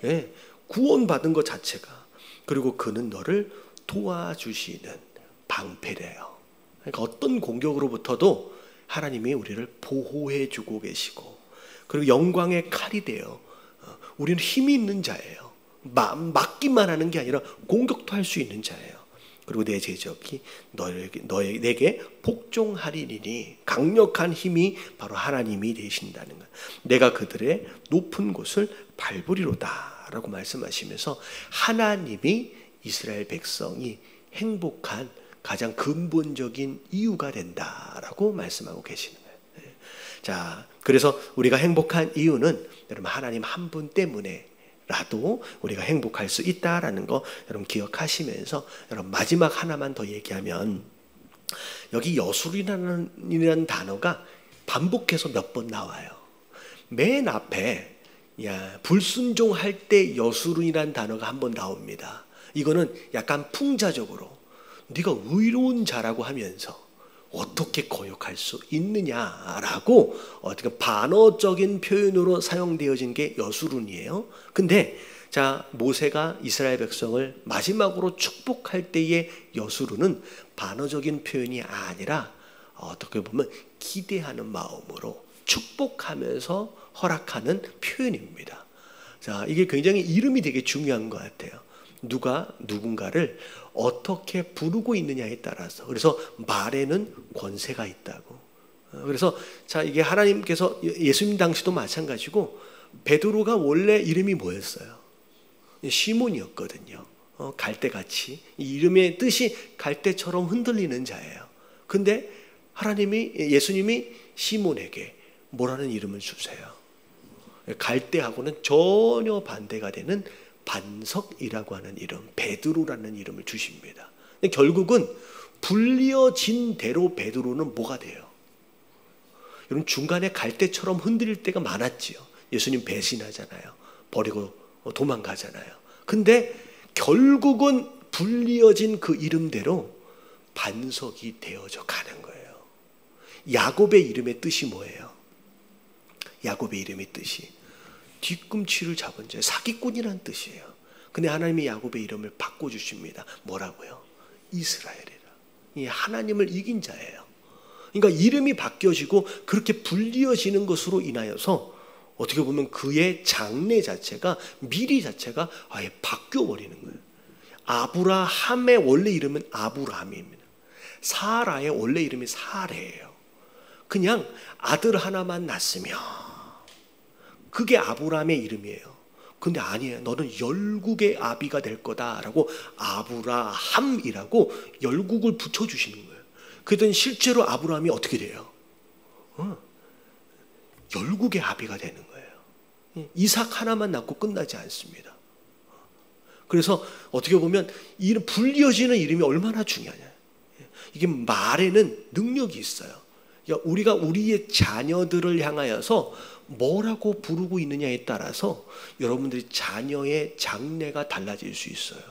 예, 구원받은 것 자체가 그리고 그는 너를 도와주시는 방패래요. 그러니까 어떤 공격으로부터도 하나님이 우리를 보호해주고 계시고 그리고 영광의 칼이 되어 우리는 힘이 있는 자예요. 막기만 하는 게 아니라 공격도 할 수 있는 자예요. 그리고 내 대적이 내게 복종하리니 강력한 힘이 바로 하나님이 되신다는 것. 내가 그들의 높은 곳을 밟으리로다 라고 말씀하시면서 하나님이 이스라엘 백성이 행복한 가장 근본적인 이유가 된다라고 말씀하고 계시는 거예요. 자, 그래서 우리가 행복한 이유는 여러분 하나님 한 분 때문에라도 우리가 행복할 수 있다라는 거 여러분 기억하시면서 여러분 마지막 하나만 더 얘기하면 여기 여술이라는 단어가 반복해서 몇 번 나와요. 맨 앞에 불순종할 때 여술이라는 단어가 한 번 나옵니다. 이거는 약간 풍자적으로 네가 의로운 자라고 하면서 어떻게 거역할 수 있느냐라고 어떻게 반어적인 표현으로 사용되어진 게 여수룬이에요. 근데 자 모세가 이스라엘 백성을 마지막으로 축복할 때의 여수룬은 반어적인 표현이 아니라 어떻게 보면 기대하는 마음으로 축복하면서 허락하는 표현입니다. 자 이게 굉장히 이름이 되게 중요한 것 같아요. 누가 누군가를 어떻게 부르고 있느냐에 따라서 그래서 말에는 권세가 있다고. 그래서 자 이게 하나님께서 예수님 당시도 마찬가지고 베드로가 원래 이름이 뭐였어요? 시몬이었거든요. 갈대같이 이 이름의 뜻이 갈대처럼 흔들리는 자예요. 근데 하나님이 예수님이 시몬에게 뭐라는 이름을 주세요? 갈대하고는 전혀 반대가 되는 반석이라고 하는 이름, 베드로라는 이름을 주십니다. 결국은 불리어진 대로 베드로는 뭐가 돼요? 여러분 중간에 갈대처럼 흔들릴 때가 많았지요. 예수님 배신하잖아요. 버리고 도망가잖아요. 근데 결국은 불리어진 그 이름대로 반석이 되어져 가는 거예요. 야곱의 이름의 뜻이 뭐예요? 야곱의 이름의 뜻이 뒤꿈치를 잡은 자, 사기꾼이라는 뜻이에요. 근데 하나님이 야곱의 이름을 바꿔주십니다. 뭐라고요? 이스라엘이라. 이 하나님을 이긴 자예요. 그러니까 이름이 바뀌어지고 그렇게 불리어지는 것으로 인하여서 어떻게 보면 그의 장래 자체가 미리 자체가 아예 바뀌어버리는 거예요. 아브라함의 원래 이름은 아브라함입니다. 사라의 원래 이름이 사레예요. 그냥 아들 하나만 낳았으면 그게 아브라함의 이름이에요. 근데 아니에요. 너는 열국의 아비가 될 거다라고 아브라함이라고 열국을 붙여주시는 거예요. 그랬더니 실제로 아브라함이 어떻게 돼요? 열국의 아비가 되는 거예요. 이삭 하나만 낳고 끝나지 않습니다. 그래서 어떻게 보면 이름 불리어지는 이름이 얼마나 중요하냐. 이게 말에는 능력이 있어요. 그러니까 우리가 우리의 자녀들을 향하여서 뭐라고 부르고 있느냐에 따라서 여러분들이 자녀의 장래가 달라질 수 있어요.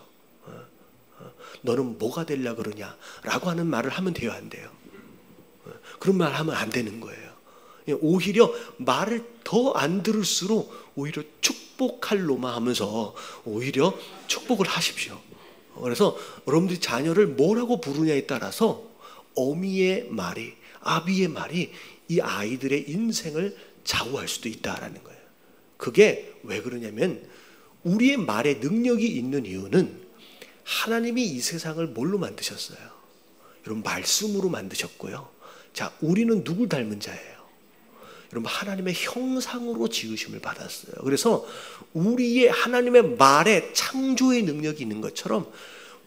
너는 뭐가 되려 그러냐 라고 하는 말을 하면 돼요, 안 돼요? 그런 말 하면 안 되는 거예요. 오히려 말을 더 안 들을수록 오히려 축복할로만 하면서 오히려 축복을 하십시오. 그래서 여러분들이 자녀를 뭐라고 부르냐에 따라서 어미의 말이, 아비의 말이 이 아이들의 인생을 좌우할 수도 있다라는 거예요. 그게 왜 그러냐면 우리의 말에 능력이 있는 이유는 하나님이 이 세상을 뭘로 만드셨어요? 여러분, 말씀으로 만드셨고요. 자, 우리는 누굴 닮은 자예요? 여러분, 하나님의 형상으로 지으심을 받았어요. 그래서 우리의 하나님의 말에 창조의 능력이 있는 것처럼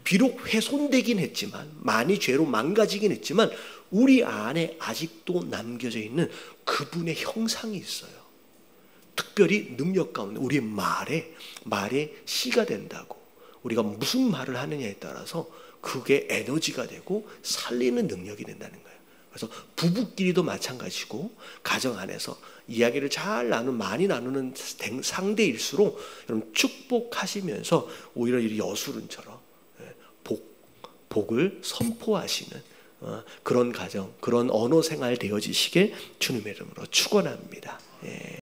비록 훼손되긴 했지만, 많이 죄로 망가지긴 했지만 우리 안에 아직도 남겨져 있는 그분의 형상이 있어요. 특별히 능력 가운데 우리의 말에 씨가 된다고. 우리가 무슨 말을 하느냐에 따라서 그게 에너지가 되고 살리는 능력이 된다는 거예요. 그래서 부부끼리도 마찬가지고 가정 안에서 이야기를 잘 많이 나누는 상대일수록 여러분 축복하시면서 오히려 이 여수론처럼 복을 선포하시는 그런 가정, 그런 언어 생활 되어지시게 주님의 이름으로 축원합니다. 예.